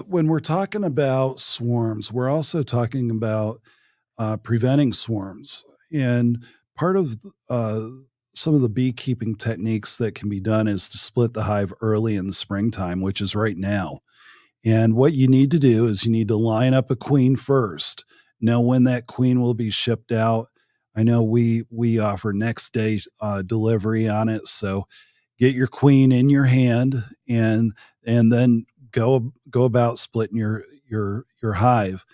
when we're talking about swarms, we're also talking about preventing swarms. And part of some of the beekeeping techniques that can be done is to split the hive early in the springtime, which is right now. And what you need to do is you need to line up a queen first, know when that queen will be shipped out. I know we offer next day delivery on it, so get your queen in your hand and then go about splitting your hive.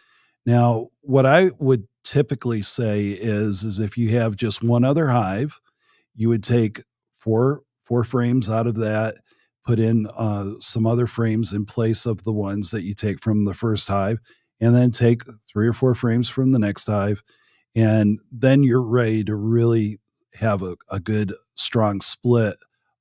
Now, what I would typically say is if you have just one other hive, you would take four frames out of that, put in some other frames in place of the ones that you take from the first hive, and then take 3 or 4 frames from the next hive, and then you're ready to really have a good strong split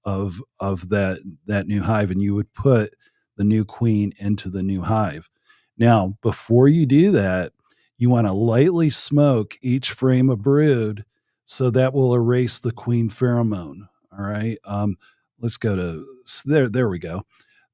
of that new hive, and you would put the new queen into the new hive. Now, before you do that, you want to lightly smoke each frame of brood, so that will erase the queen pheromone. All right. Let's go to there. There we go.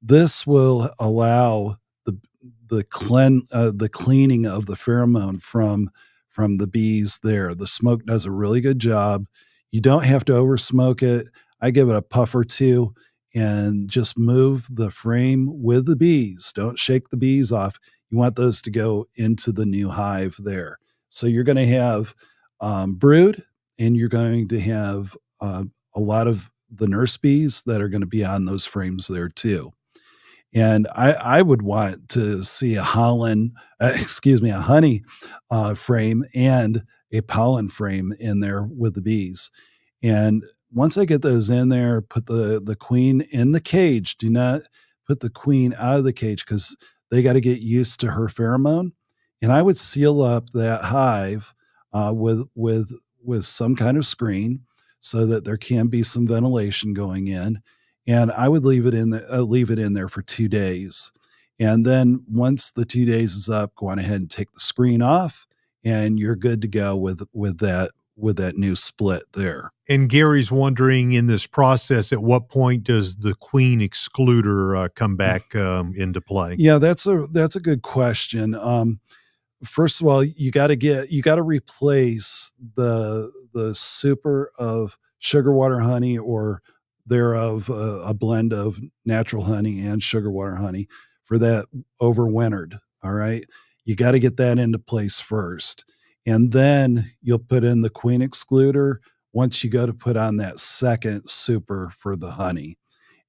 This will allow the cleaning of the pheromone from the bees there. The smoke does a really good job. You don't have to over smoke it. I give it a puff or two and just move the frame with the bees. Don't shake the bees off. You want those to go into the new hive there. So you're going to have brood, and you're going to have a lot of the nurse bees that are going to be on those frames there too. And I would want to see a honey frame and a pollen frame in there with the bees. And once I get those in there, put the queen in the cage. Do not put the queen out of the cage because they got to get used to her pheromone. And I would seal up that hive with some kind of screen so that there can be some ventilation going in. And I would leave it in there for 2 days. And then once the 2 days is up, go on ahead and take the screen off, and you're good to go with that new split there. And Gary's wondering, in this process, at what point does the queen excluder come back into play? Yeah, that's a good question. First of all, you got to replace the super of sugar water honey, or thereof a blend of natural honey and sugar water honey for that overwintered. All right, you got to get that into place first, and then you'll put in the queen excluder once you go to put on that second super for the honey.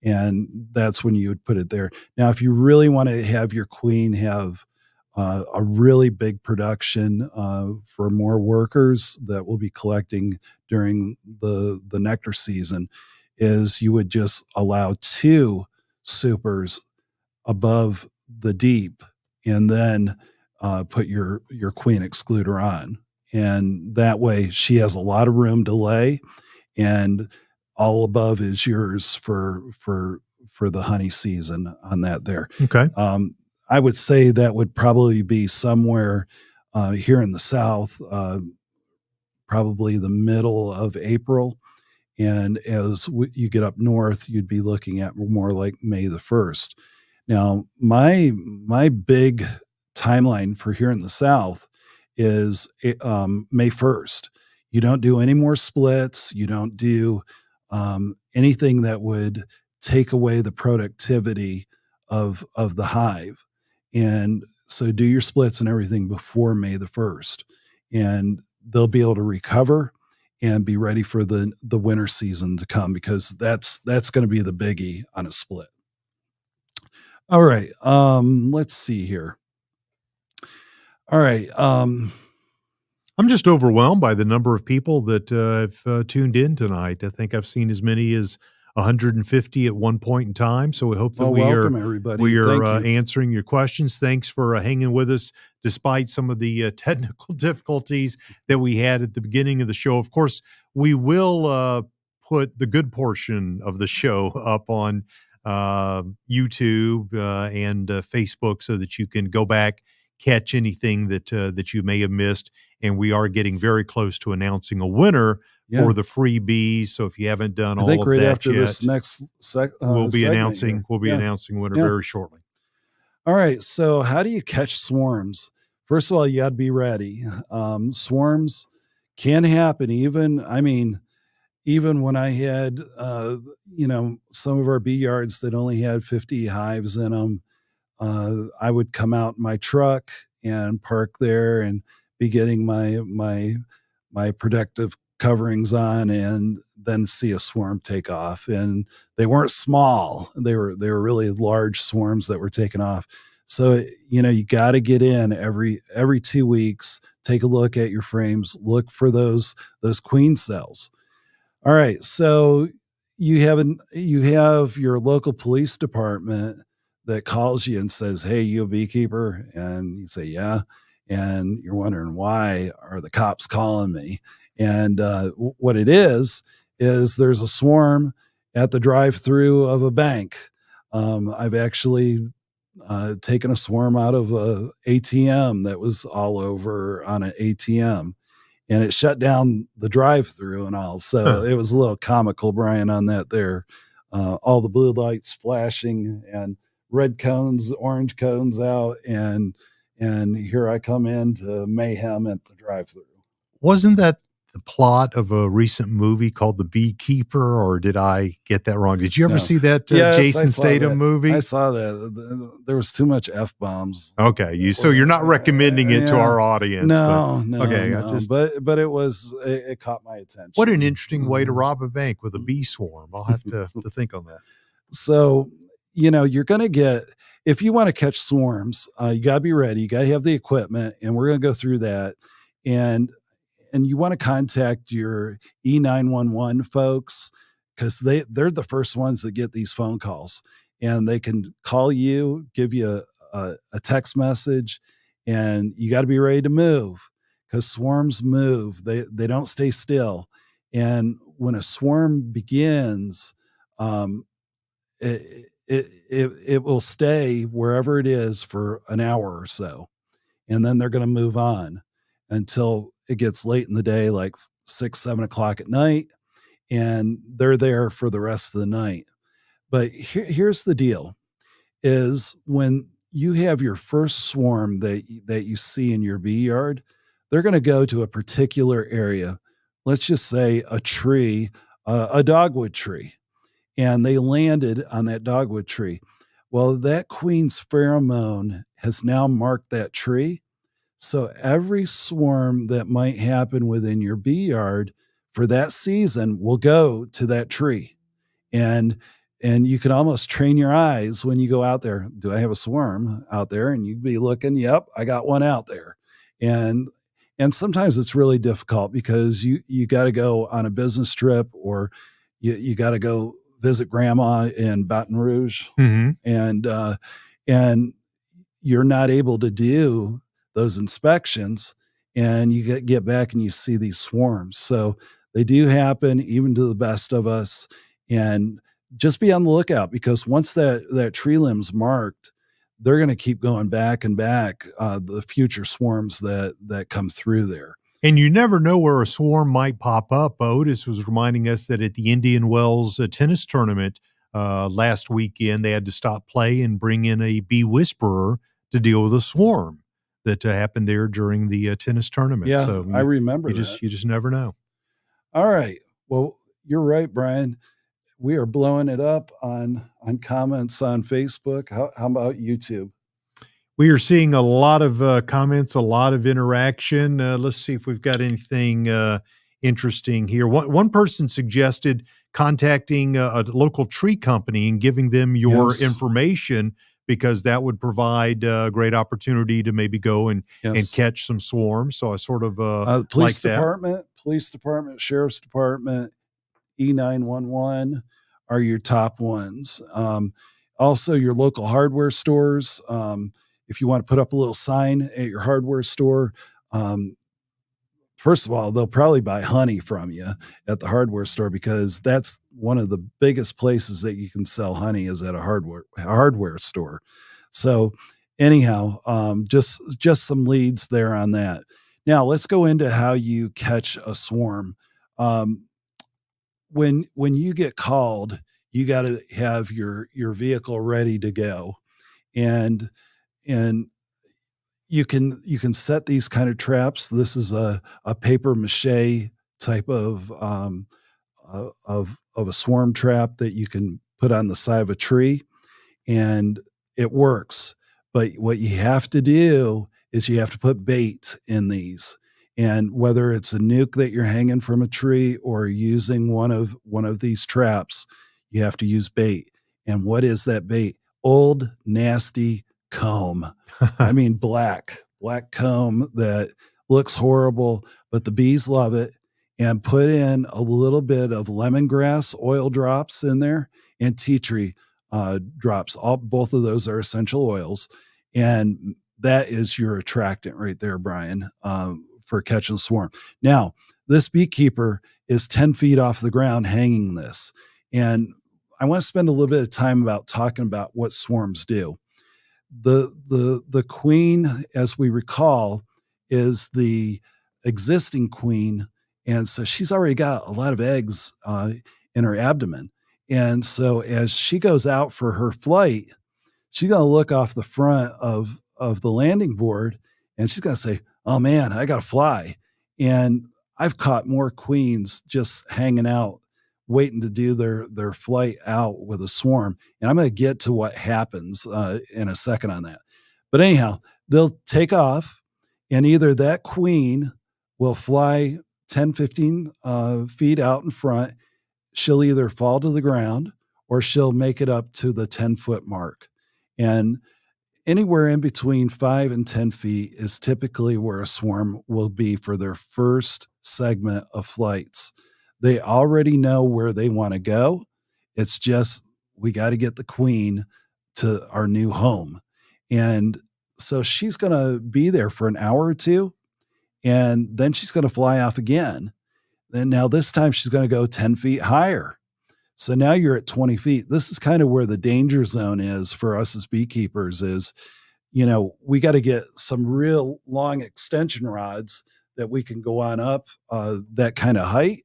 And that's when you would put it there. Now, if you really want to have your queen have a really big production for more workers that will be collecting during the nectar season, is you would just allow 2 supers above the deep and then put your queen excluder on. And that way she has a lot of room to lay, and all above is yours for the honey season on that there. Okay. I would say that would probably be somewhere here in the South, probably the middle of April. And as you get up north, you'd be looking at more like May the 1st. Now, my big timeline for here in the South is May 1st. You don't do any more splits. You don't do anything that would take away the productivity of the hive. And so do your splits and everything before May the 1st. And they'll be able to recover and be ready for the winter season to come, because that's going to be the biggie on a split. All right. Let's see here. All right. I'm just overwhelmed by the number of people that have tuned in tonight. I think I've seen as many as 150 at one point in time. So we hope that welcome everybody. We are answering your questions. Thanks for hanging with us despite some of the technical difficulties that we had at the beginning of the show. Of course, we will put the good portion of the show up on YouTube and Facebook, so that you can go back, catch anything that you may have missed. And we are getting very close to announcing a winner for the freebies. So if you haven't done all of that after yet, this next we'll be announcing a winner very shortly. All right. So how do you catch swarms? First of all, you got to be ready. Swarms can happen. Even when I had, some of our bee yards that only had 50 hives in them, I would come out in my truck and park there and be getting my protective coverings on, and then see a swarm take off. And they weren't small; they were really large swarms that were taking off. So you got to get in every 2 weeks, take a look at your frames, look for those queen cells. All right, so you have your local police department that calls you and says, "Hey, you a beekeeper?" And you say, "Yeah." And you're wondering, why are the cops calling me? And what it is there's a swarm at the drive-through of a bank. I've actually taken a swarm out of a ATM that was all over on an ATM, and it shut down the drive-through and all. So it was a little comical, Brian, on that there. All the blue lights flashing and red cones, orange cones out, and here I come into mayhem at the drive-through. Wasn't that the plot of a recent movie called The Beekeeper, or did I get that wrong? Did you ever see that Jason Statham movie? I saw that. There was too much F-bombs. Okay, so you're not recommending it to our audience. No. Okay, no. But it caught my attention. What an interesting way to rob a bank, with a bee swarm. I'll have to think on that. So, you're going to get, if you want to catch swarms, you got to be ready. You got to have the equipment, and we're going to go through that. And you want to contact your E911 folks, because they're the first ones that get these phone calls, and they can call you, give you a text message, and you got to be ready to move, because swarms move. They don't stay still. And when a swarm begins, it will stay wherever it is for an hour or so, and then they're going to move on until it gets late in the day, like 6-7 o'clock at night, and they're there for the rest of the night. But here's the deal: is when you have your first swarm that you see in your bee yard, they're going to go to a particular area. Let's just say a tree, a dogwood tree, and they landed on that dogwood tree. Well, that queen's pheromone has now marked that tree. So every swarm that might happen within your bee yard for that season will go to that tree. And you can almost train your eyes when you go out there. Do I have a swarm out there? And you'd be looking, yep, I got one out there. And sometimes it's really difficult, because you got to go on a business trip, or you got to go visit grandma in Baton Rouge. Mm-hmm. And you're not able to do those inspections, and you get back and you see these swarms. So they do happen even to the best of us. And just be on the lookout, because once that tree limb's marked, they're going to keep going back and back, the future swarms that come through there. And you never know where a swarm might pop up. Otis was reminding us that at the Indian Wells tennis tournament last weekend, they had to stop play and bring in a bee whisperer to deal with a swarm that happened there during the tennis tournament. Yeah, so I remember that. You just never know. All right. Well, you're right, Brian. We are blowing it up on comments on Facebook. How about YouTube? We are seeing a lot of comments, a lot of interaction. Let's see if we've got anything interesting here. One person suggested contacting a local tree company and giving them your information, because that would provide a great opportunity to maybe go and catch some swarms. So I sort of police department, sheriff's department, E911 are your top ones. Also, your local hardware stores. If you want to put up a little sign at your hardware store, first of all, they'll probably buy honey from you at the hardware store, because that's one of the biggest places that you can sell honey, is at a hardware store. So anyhow, just some leads there on that. Now let's go into how you catch a swarm. When you get called, you got to have your vehicle ready to go, and you can set these kind of traps. This is a paper mache type of a swarm trap that you can put on the side of a tree, and it works. But what you have to do is you have to put bait in these. And whether it's a nuke that you're hanging from a tree or using one of these traps, you have to use bait. And what is that bait? Old, nasty comb. I mean, black comb that looks horrible, but the bees love it. And put in a little bit of lemongrass oil drops in there, and tea tree drops. Both of those are essential oils. And that is your attractant right there, Brian, for catching a swarm. Now, this beekeeper is 10 feet off the ground hanging this. And I want to spend a little bit of time talking about what swarms do. The queen, as we recall, is the existing queen. And so she's already got a lot of eggs in her abdomen. And so as she goes out for her flight, she's going to look off the front of the landing board, and she's going to say, oh man, I got to fly. And I've caught more queens just hanging out, waiting to do their flight out with a swarm. And I'm going to get to what happens in a second on that. But anyhow, they'll take off, and either that queen will fly 10, 15 feet out in front. She'll either fall to the ground, or she'll make it up to the 10-foot mark. And anywhere in between 5 and 10 feet is typically where a swarm will be for their first segment of flights. They already know where they want to go. It's just, we got to get the queen to our new home. And so she's going to be there for an hour or two, and then she's going to fly off again. And now this time she's going to go 10 feet higher. So now you're at 20 feet. This is kind of where the danger zone is for us as beekeepers is, we got to get some real long extension rods that we can go on up that kind of height,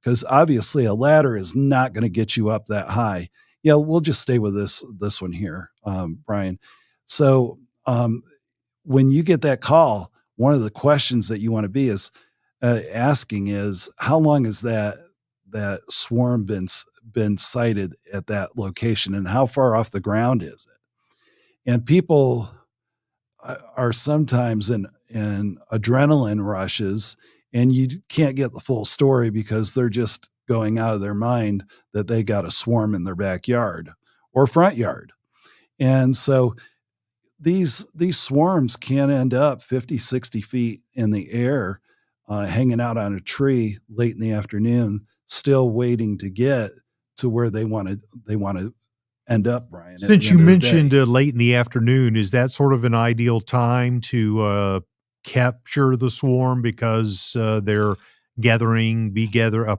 because obviously a ladder is not going to get you up that high. Yeah, we'll just stay with this one here, Brian. So when you get that call, one of the questions that you want to be is asking is, how long has that swarm been sighted at that location, and how far off the ground is it? And people are sometimes in adrenaline rushes, and you can't get the full story because they're just going out of their mind that they got a swarm in their backyard or front yard. And so these swarms can end up 50, 60 feet in the air, hanging out on a tree late in the afternoon, still waiting to get to where they want to end up, Brian. Since you mentioned late in the afternoon, is that sort of an ideal time to capture the swarm because they're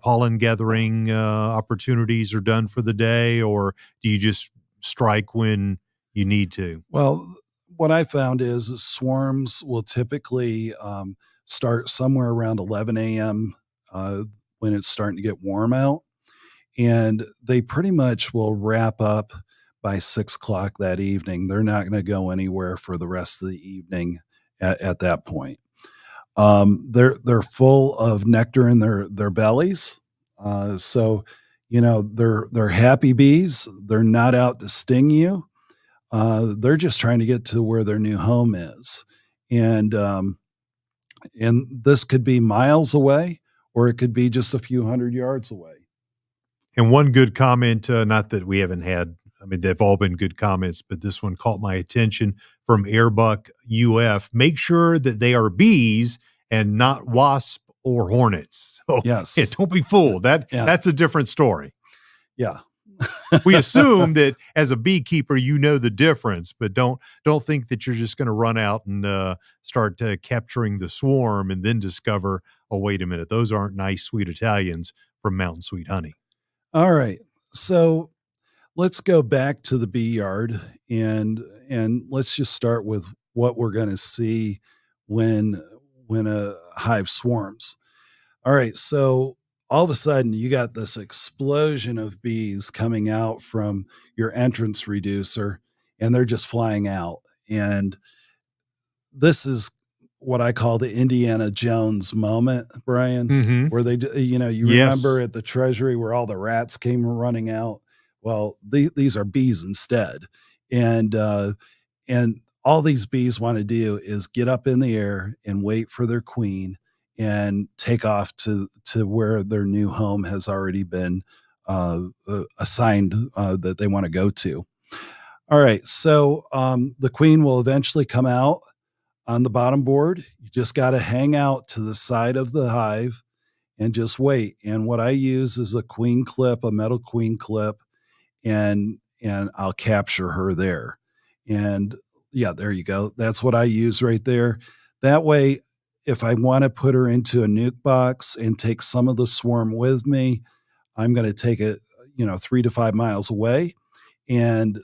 pollen gathering opportunities are done for the day, or do you just strike when you need to? Well, what I found is swarms will typically start somewhere around 11 a.m. When it's starting to get warm out. And they pretty much will wrap up by 6 o'clock that evening. They're not going to go anywhere for the rest of the evening at that point. They're full of nectar in their bellies. So, they're happy bees. They're not out to sting you. They're just trying to get to where their new home is. And this could be miles away, or it could be just a few hundred yards away. And one good comment, not that we haven't had, I mean, they've all been good comments, but this one caught my attention from Airbuck UF. Make sure that they are bees and not wasp or hornets. So, yes. Yeah, don't be fooled. That's a different story. Yeah. We assume that as a beekeeper, you know the difference, but don't think that you're just going to run out and start capturing the swarm and then discover, oh, wait a minute, those aren't nice, sweet Italians from Mountain Sweet Honey. All right. So let's go back to the bee yard and let's just start with what we're going to see when a hive swarms. All right. So all of a sudden you got this explosion of bees coming out from your entrance reducer, and they're just flying out. And this is what I call the Indiana Jones moment, Brian, where they, remember at the Treasury where all the rats came running out. Well, these are bees instead. And all these bees want to do is get up in the air and wait for their queen and take off to where their new home has already been assigned that they want to go to. All right. So the queen will eventually come out on the bottom board. You just got to hang out to the side of the hive and just wait. And what I use is a queen clip, a metal queen clip, and I'll capture her there. And yeah, there you go. That's what I use right there. That way, if I want to put her into a nuke box and take some of the swarm with me, I'm going to take it, 3 to 5 miles away, and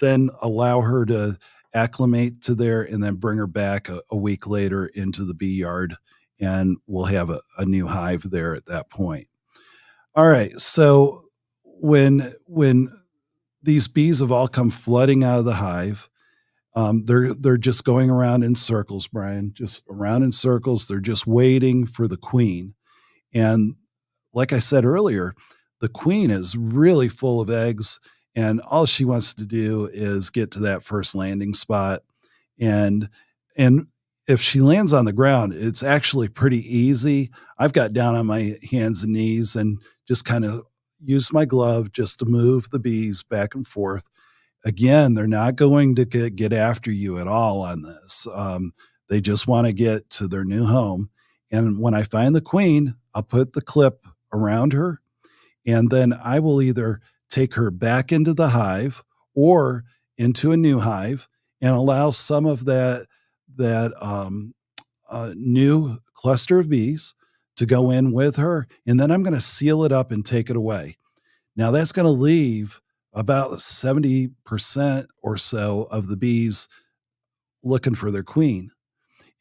then allow her to acclimate to there and then bring her back a week later into the bee yard, and we'll have a new hive there at that point. All right. So when these bees have all come flooding out of the hive, they're just going around in circles, Brian, just around in circles. They're just waiting for the queen. And like I said earlier, the queen is really full of eggs, and all she wants to do is get to that first landing spot. And if she lands on the ground, it's actually pretty easy. I've got down on my hands and knees and just kind of used my glove just to move the bees back and forth. Again, they're not going to get after you at all on this. They just want to get to their new home. And when I find the queen, I'll put the clip around her, and then I will either take her back into the hive or into a new hive and allow some of that new cluster of bees to go in with her. And then I'm going to seal it up and take it away. Now that's going to leave about 70% or so of the bees looking for their queen.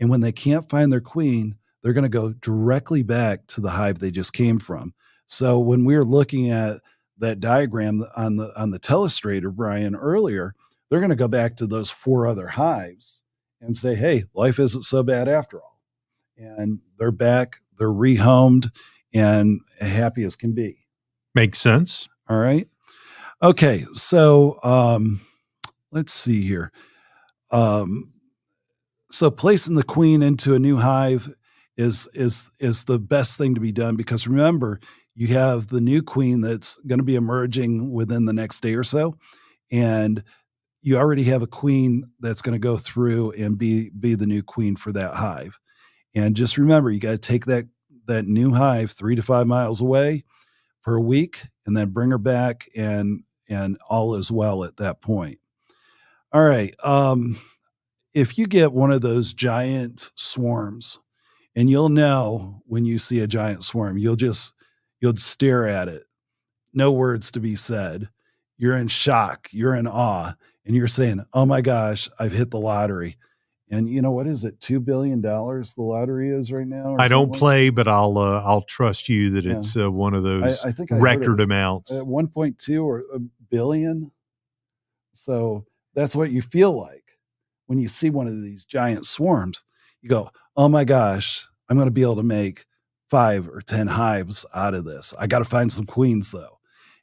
And when they can't find their queen, they're going to go directly back to the hive they just came from. So when we were looking at that diagram on the telestrator, Brian, earlier, they're going to go back to those 4 other hives and say, hey, life isn't so bad after all. And they're back, they're rehomed, and happy as can be. Makes sense. All right. Okay. So let's see here. So placing the queen into a new hive is the best thing to be done, because remember, you have the new queen that's going to be emerging within the next day or so, and you already have a queen that's going to go through and be the new queen for that hive. And just remember, you got to take that new hive 3 to 5 miles away for a week, and then bring her back and and all is well at that point. All right. If you get one of those giant swarms, and you'll know when you see a giant swarm, you'll stare at it. No words to be said. You're in shock. You're in awe. And you're saying, oh my gosh, I've hit the lottery. And you know, what is it? $2 billion the lottery is right now? I don't play, but I'll trust you that it's one of those I think record amounts. 1.2 or a billion. So that's what you feel like when you see one of these giant swarms. You go, oh my gosh, I'm going to be able to make 5 or 10 hives out of this. I got to find some queens though.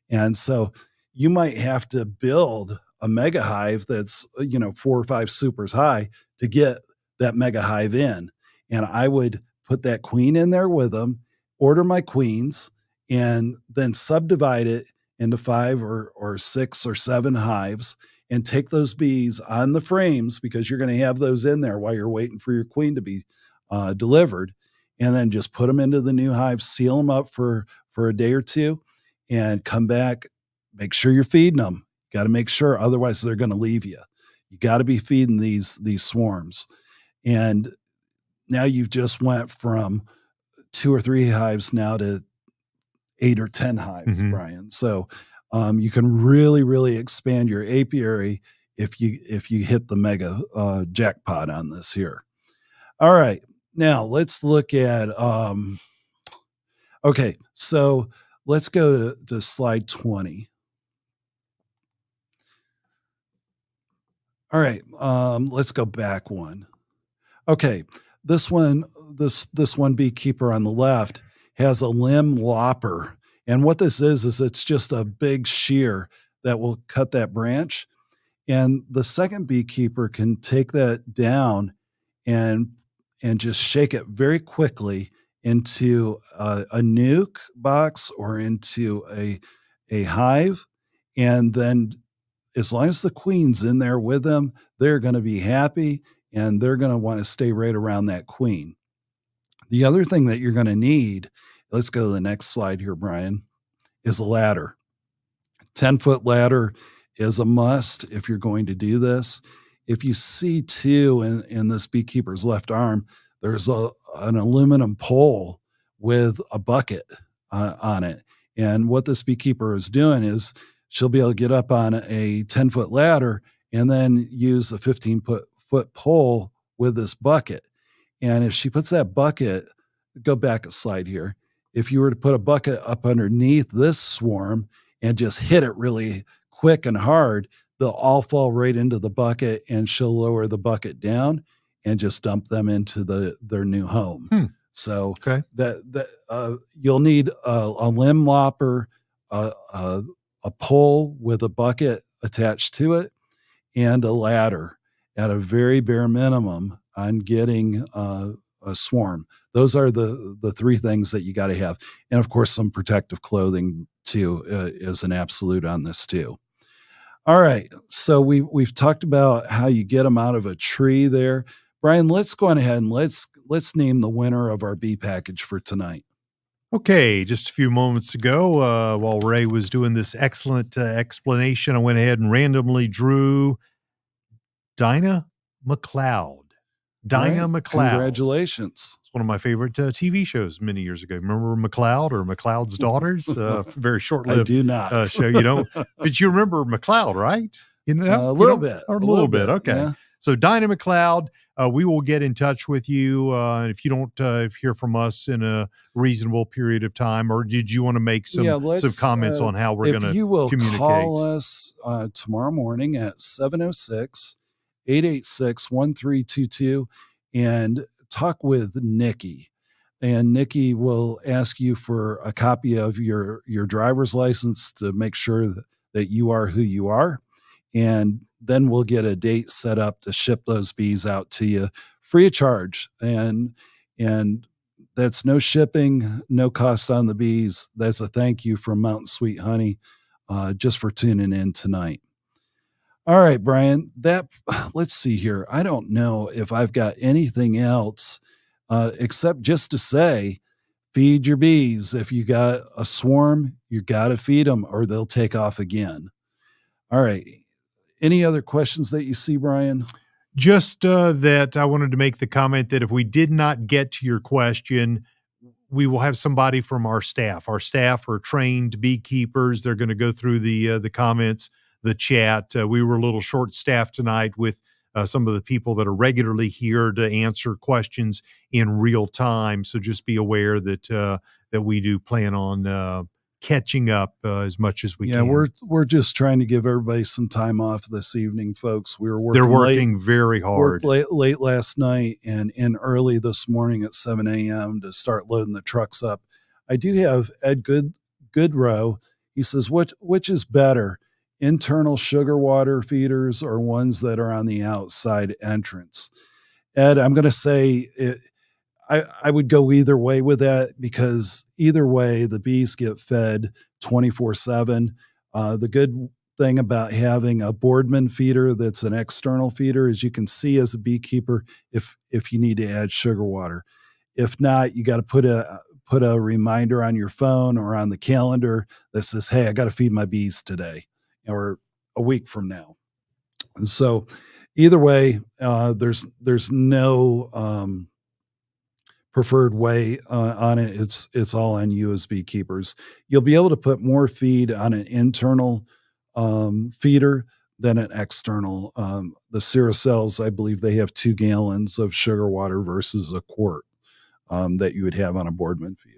And so you might have to build a mega hive that's, 4 or 5 supers high to get that mega hive in. And I would put that queen in there with them, order my queens, and then subdivide it into 5 or 6 or 7 hives, and take those bees on the frames, because you're going to have those in there while you're waiting for your queen to be delivered. And then just put them into the new hive, seal them up for a day or two, and come back. Make sure you're feeding them. Got to make sure, otherwise they're going to leave you. You got to be feeding these swarms. And now you've just went from 2 or 3 hives now to 8 or 10 hives, Brian. So you can really, really expand your apiary if you hit the mega jackpot on this here. All right, now let's look at. Okay, so let's go to slide 20. All right, let's go back one. Okay, this one beekeeper on the left has a limb lopper. And what this is it's just a big shear that will cut that branch. And the second beekeeper can take that down and just shake it very quickly into a nuke box or into a hive. And then as long as the queen's in there with them, they're going to be happy and they're going to want to stay right around that queen. The other thing that you're going to need, let's go to the next slide here, Brian, is a ladder. 10-foot ladder is a must if you're going to do this. If you see too in this beekeeper's left arm, there's an aluminum pole with a bucket on it. And what this beekeeper is doing is she'll be able to get up on a 10-foot ladder and then use a 15-foot pole with this bucket. And if she puts that bucket, go back a slide here. If you were to put a bucket up underneath this swarm and just hit it really quick and hard, they'll all fall right into the bucket, and she'll lower the bucket down and just dump them into their new home. So that you'll need a limb lopper, a pole with a bucket attached to it, and a ladder at a very bare minimum on getting a swarm. Those are the 3 things that you got to have. And of course, some protective clothing too is an absolute on this too. All right. So we've talked about how you get them out of a tree there. Brian, let's go on ahead and let's name the winner of our bee package for tonight. Okay, just a few moments ago, while Ray was doing this excellent explanation, I went ahead and randomly drew Dinah McLeod. Dinah McLeod. Congratulations. It's one of my favorite TV shows many years ago. Remember McLeod or McLeod's Daughters? Very short-lived I do not. show. You don't, but you remember McLeod, right? You know, a little bit. Or a little bit. Okay. Yeah. So Dinah McLeod, we will get in touch with you if you don't hear from us in a reasonable period of time. Or did you want to make some comments on how we're going to communicate? If you will call us tomorrow morning at 706-886-1322 and talk with Nikki. And Nikki will ask you for a copy of your driver's license to make sure that you are who you are. And then we'll get a date set up to ship those bees out to you free of charge. And that's no shipping, no cost on the bees. That's a thank you from Mountain Sweet Honey just for tuning in tonight. All right, Brian, let's see here. I don't know if I've got anything else except just to say, feed your bees. If you got a swarm, you got to feed them or they'll take off again. All right. Any other questions that you see, Brian? Just that I wanted to make the comment that if we did not get to your question, we will have somebody from our staff. Our staff are trained beekeepers. They're going to go through the comments, the chat. We were a little short staffed tonight with some of the people that are regularly here to answer questions in real time. So just be aware that that we do plan on catching up as much as we can. Yeah, we're just trying to give everybody some time off this evening, folks. We were working. They're working very hard. Worked late last night and in early this morning at 7 a.m. to start loading the trucks up. I do have Ed Goodrow. He says, which is better, internal sugar water feeders or ones that are on the outside entrance? Ed, I'm going to say I would go either way with that, because either way, the bees get fed 24/7. The good thing about having a Boardman feeder that's an external feeder is you can see as a beekeeper if you need to add sugar water. If not, you got to put a reminder on your phone or on the calendar that says, hey, I got to feed my bees today or a week from now. And so either way, there's no preferred way on it. It's all on you as beekeepers. You'll be able to put more feed on an internal feeder than an external. The Ceracells, I believe they have 2 gallons of sugar water versus a quart that you would have on a Boardman feeder.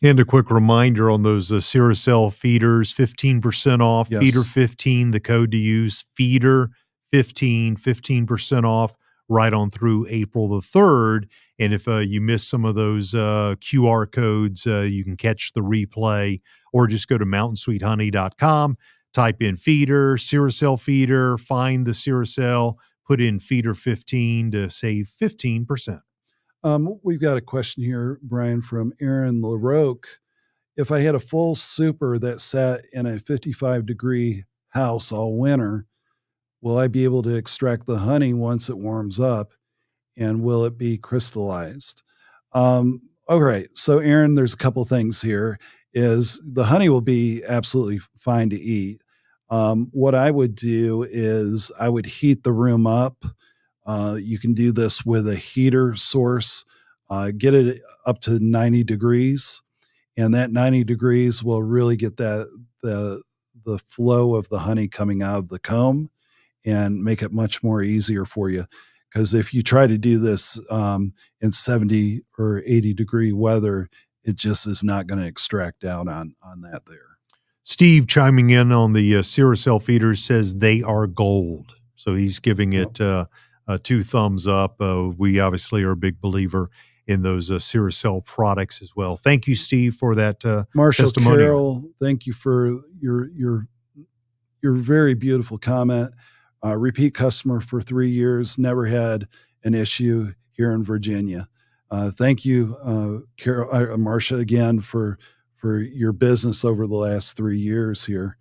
And a quick reminder on those Ceracell feeders, 15% off, yes. Feeder 15, the code to use, feeder 15% off right on through April the 3rd. And if you miss some of those QR codes, you can catch the replay or just go to mountainsweethoney.com, type in feeder, Ceracell feeder, find the Ceracell, put in feeder 15 to save 15%. We've got a question here, Brian, from Aaron LaRoque. If I had a full super that sat in a 55-degree house all winter, will I be able to extract the honey once it warms up? And will it be crystallized? All right. So, Aaron, there's a couple things here. Is the honey will be absolutely fine to eat. What I would do is I would heat the room up. You can do this with a heater source. Get it up to 90 degrees, and that 90 degrees will really get the flow of the honey coming out of the comb and make it much more easier for you. Because if you try to do this in 70 or 80 degree weather, it just is not going to extract out on that there. Steve chiming in on the Ceracell feeders says they are gold. So he's giving it 2 thumbs up. We obviously are a big believer in those Ceracell products as well. Thank you, Steve, for that testimonial. Carroll, thank you for your very beautiful comment. Repeat customer for 3 years, never had an issue here in Virginia. Thank you, Carol, Marcia, again for your business over the last 3 years here.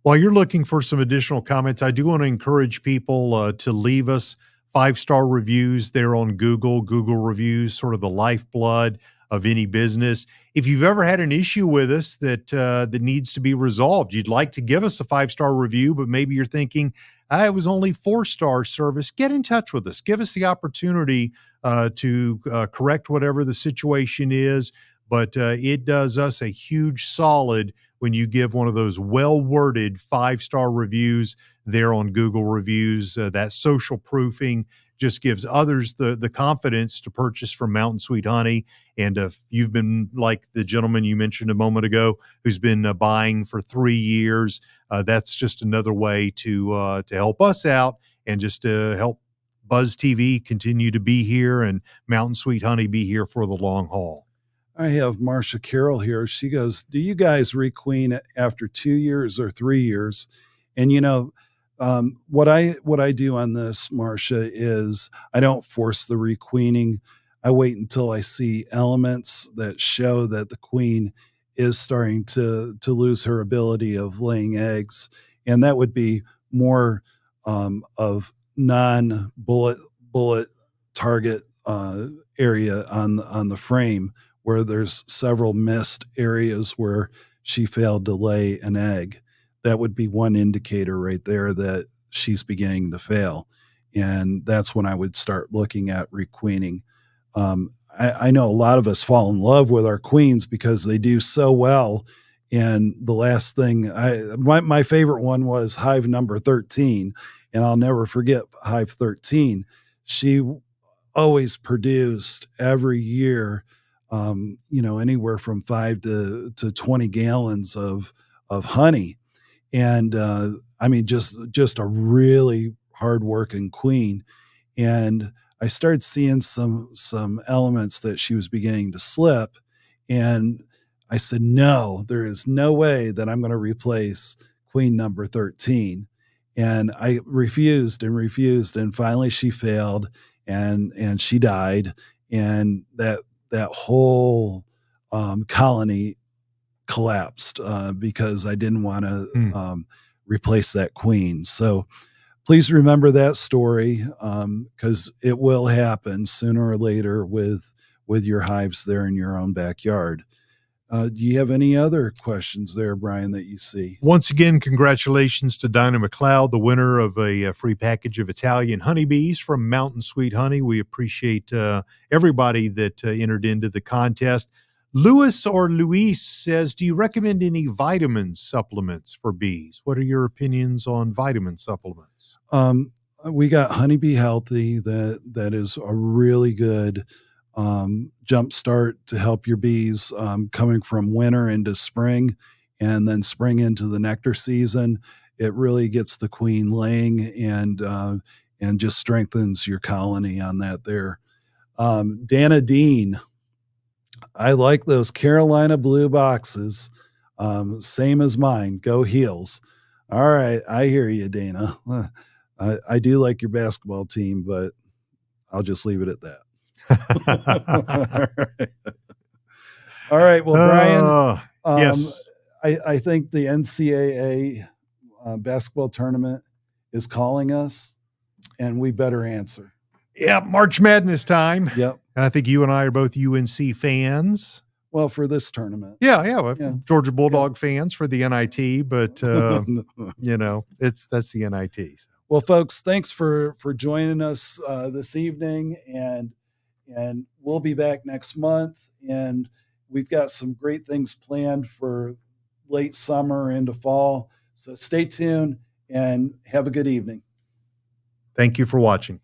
While you're looking for some additional comments, I do want to encourage people to leave us 5-star reviews there on Google. Google reviews, sort of the lifeblood of any business. If you've ever had an issue with us that needs to be resolved, you'd like to give us a 5-star review, but maybe you're thinking, it was only 4-star service, get in touch with us. Give us the opportunity to correct whatever the situation is. But it does us a huge solid when you give one of those well-worded 5-star reviews there on Google Reviews. That social proofing just gives others the confidence to purchase from Mountain Sweet Honey. And if you've been like the gentleman you mentioned a moment ago who's been buying for 3 years, that's just another way to help us out and just to help Buzz TV continue to be here and Mountain Sweet Honey be here for the long haul. I have Marcia Carroll here. She goes, do you guys requeen after 2 years or 3 years? And, what I do on this, Marcia, is I don't force the requeening. I wait until I see elements that show that the queen is starting to lose her ability of laying eggs. And that would be more of non-bullet target area on the frame, where there's several missed areas where she failed to lay an egg. that would be one indicator right there that she's beginning to fail. And that's when I would start looking at requeening. I know a lot of us fall in love with our queens because they do so well. And the last thing my favorite one was hive number 13. And I'll never forget hive 13. She always produced every year, anywhere from 5 to 20 gallons of honey. And I mean, just a really hardworking queen. And I started seeing some elements that she was beginning to slip. And I said, no, there is no way that I'm going to replace queen number 13. And I refused and refused. And finally she failed and she died. And that whole colony collapsed because I didn't want to replace that queen. So please remember that story because it will happen sooner or later with your hives there in your own backyard. Do you have any other questions there, Brian, that you see? Once again, congratulations to Dinah McLeod, the winner of a free package of Italian honeybees from Mountain Sweet Honey. We appreciate everybody that entered into the contest. Luis says, do you recommend any vitamin supplements for bees? What are your opinions on vitamin supplements? We got Honeybee Healthy that is a really good jump start to help your bees coming from winter into spring and then spring into the nectar season. It really gets the queen laying and just strengthens your colony on that there. Dana Dean, I like those Carolina blue boxes. Same as mine. Go Heels. All right. I hear you, Dana. I do like your basketball team, but I'll just leave it at that. All right. Well, Brian, yes. I think the NCAA basketball tournament is calling us and we better answer. Yeah. March Madness time. Yep. And I think you and I are both UNC fans. Well, for this tournament. Yeah. Georgia Bulldog fans for the NIT, but that's the NIT. So. Well, folks, thanks for joining us this evening, and we'll be back next month, and we've got some great things planned for late summer into fall. So stay tuned and have a good evening. Thank you for watching.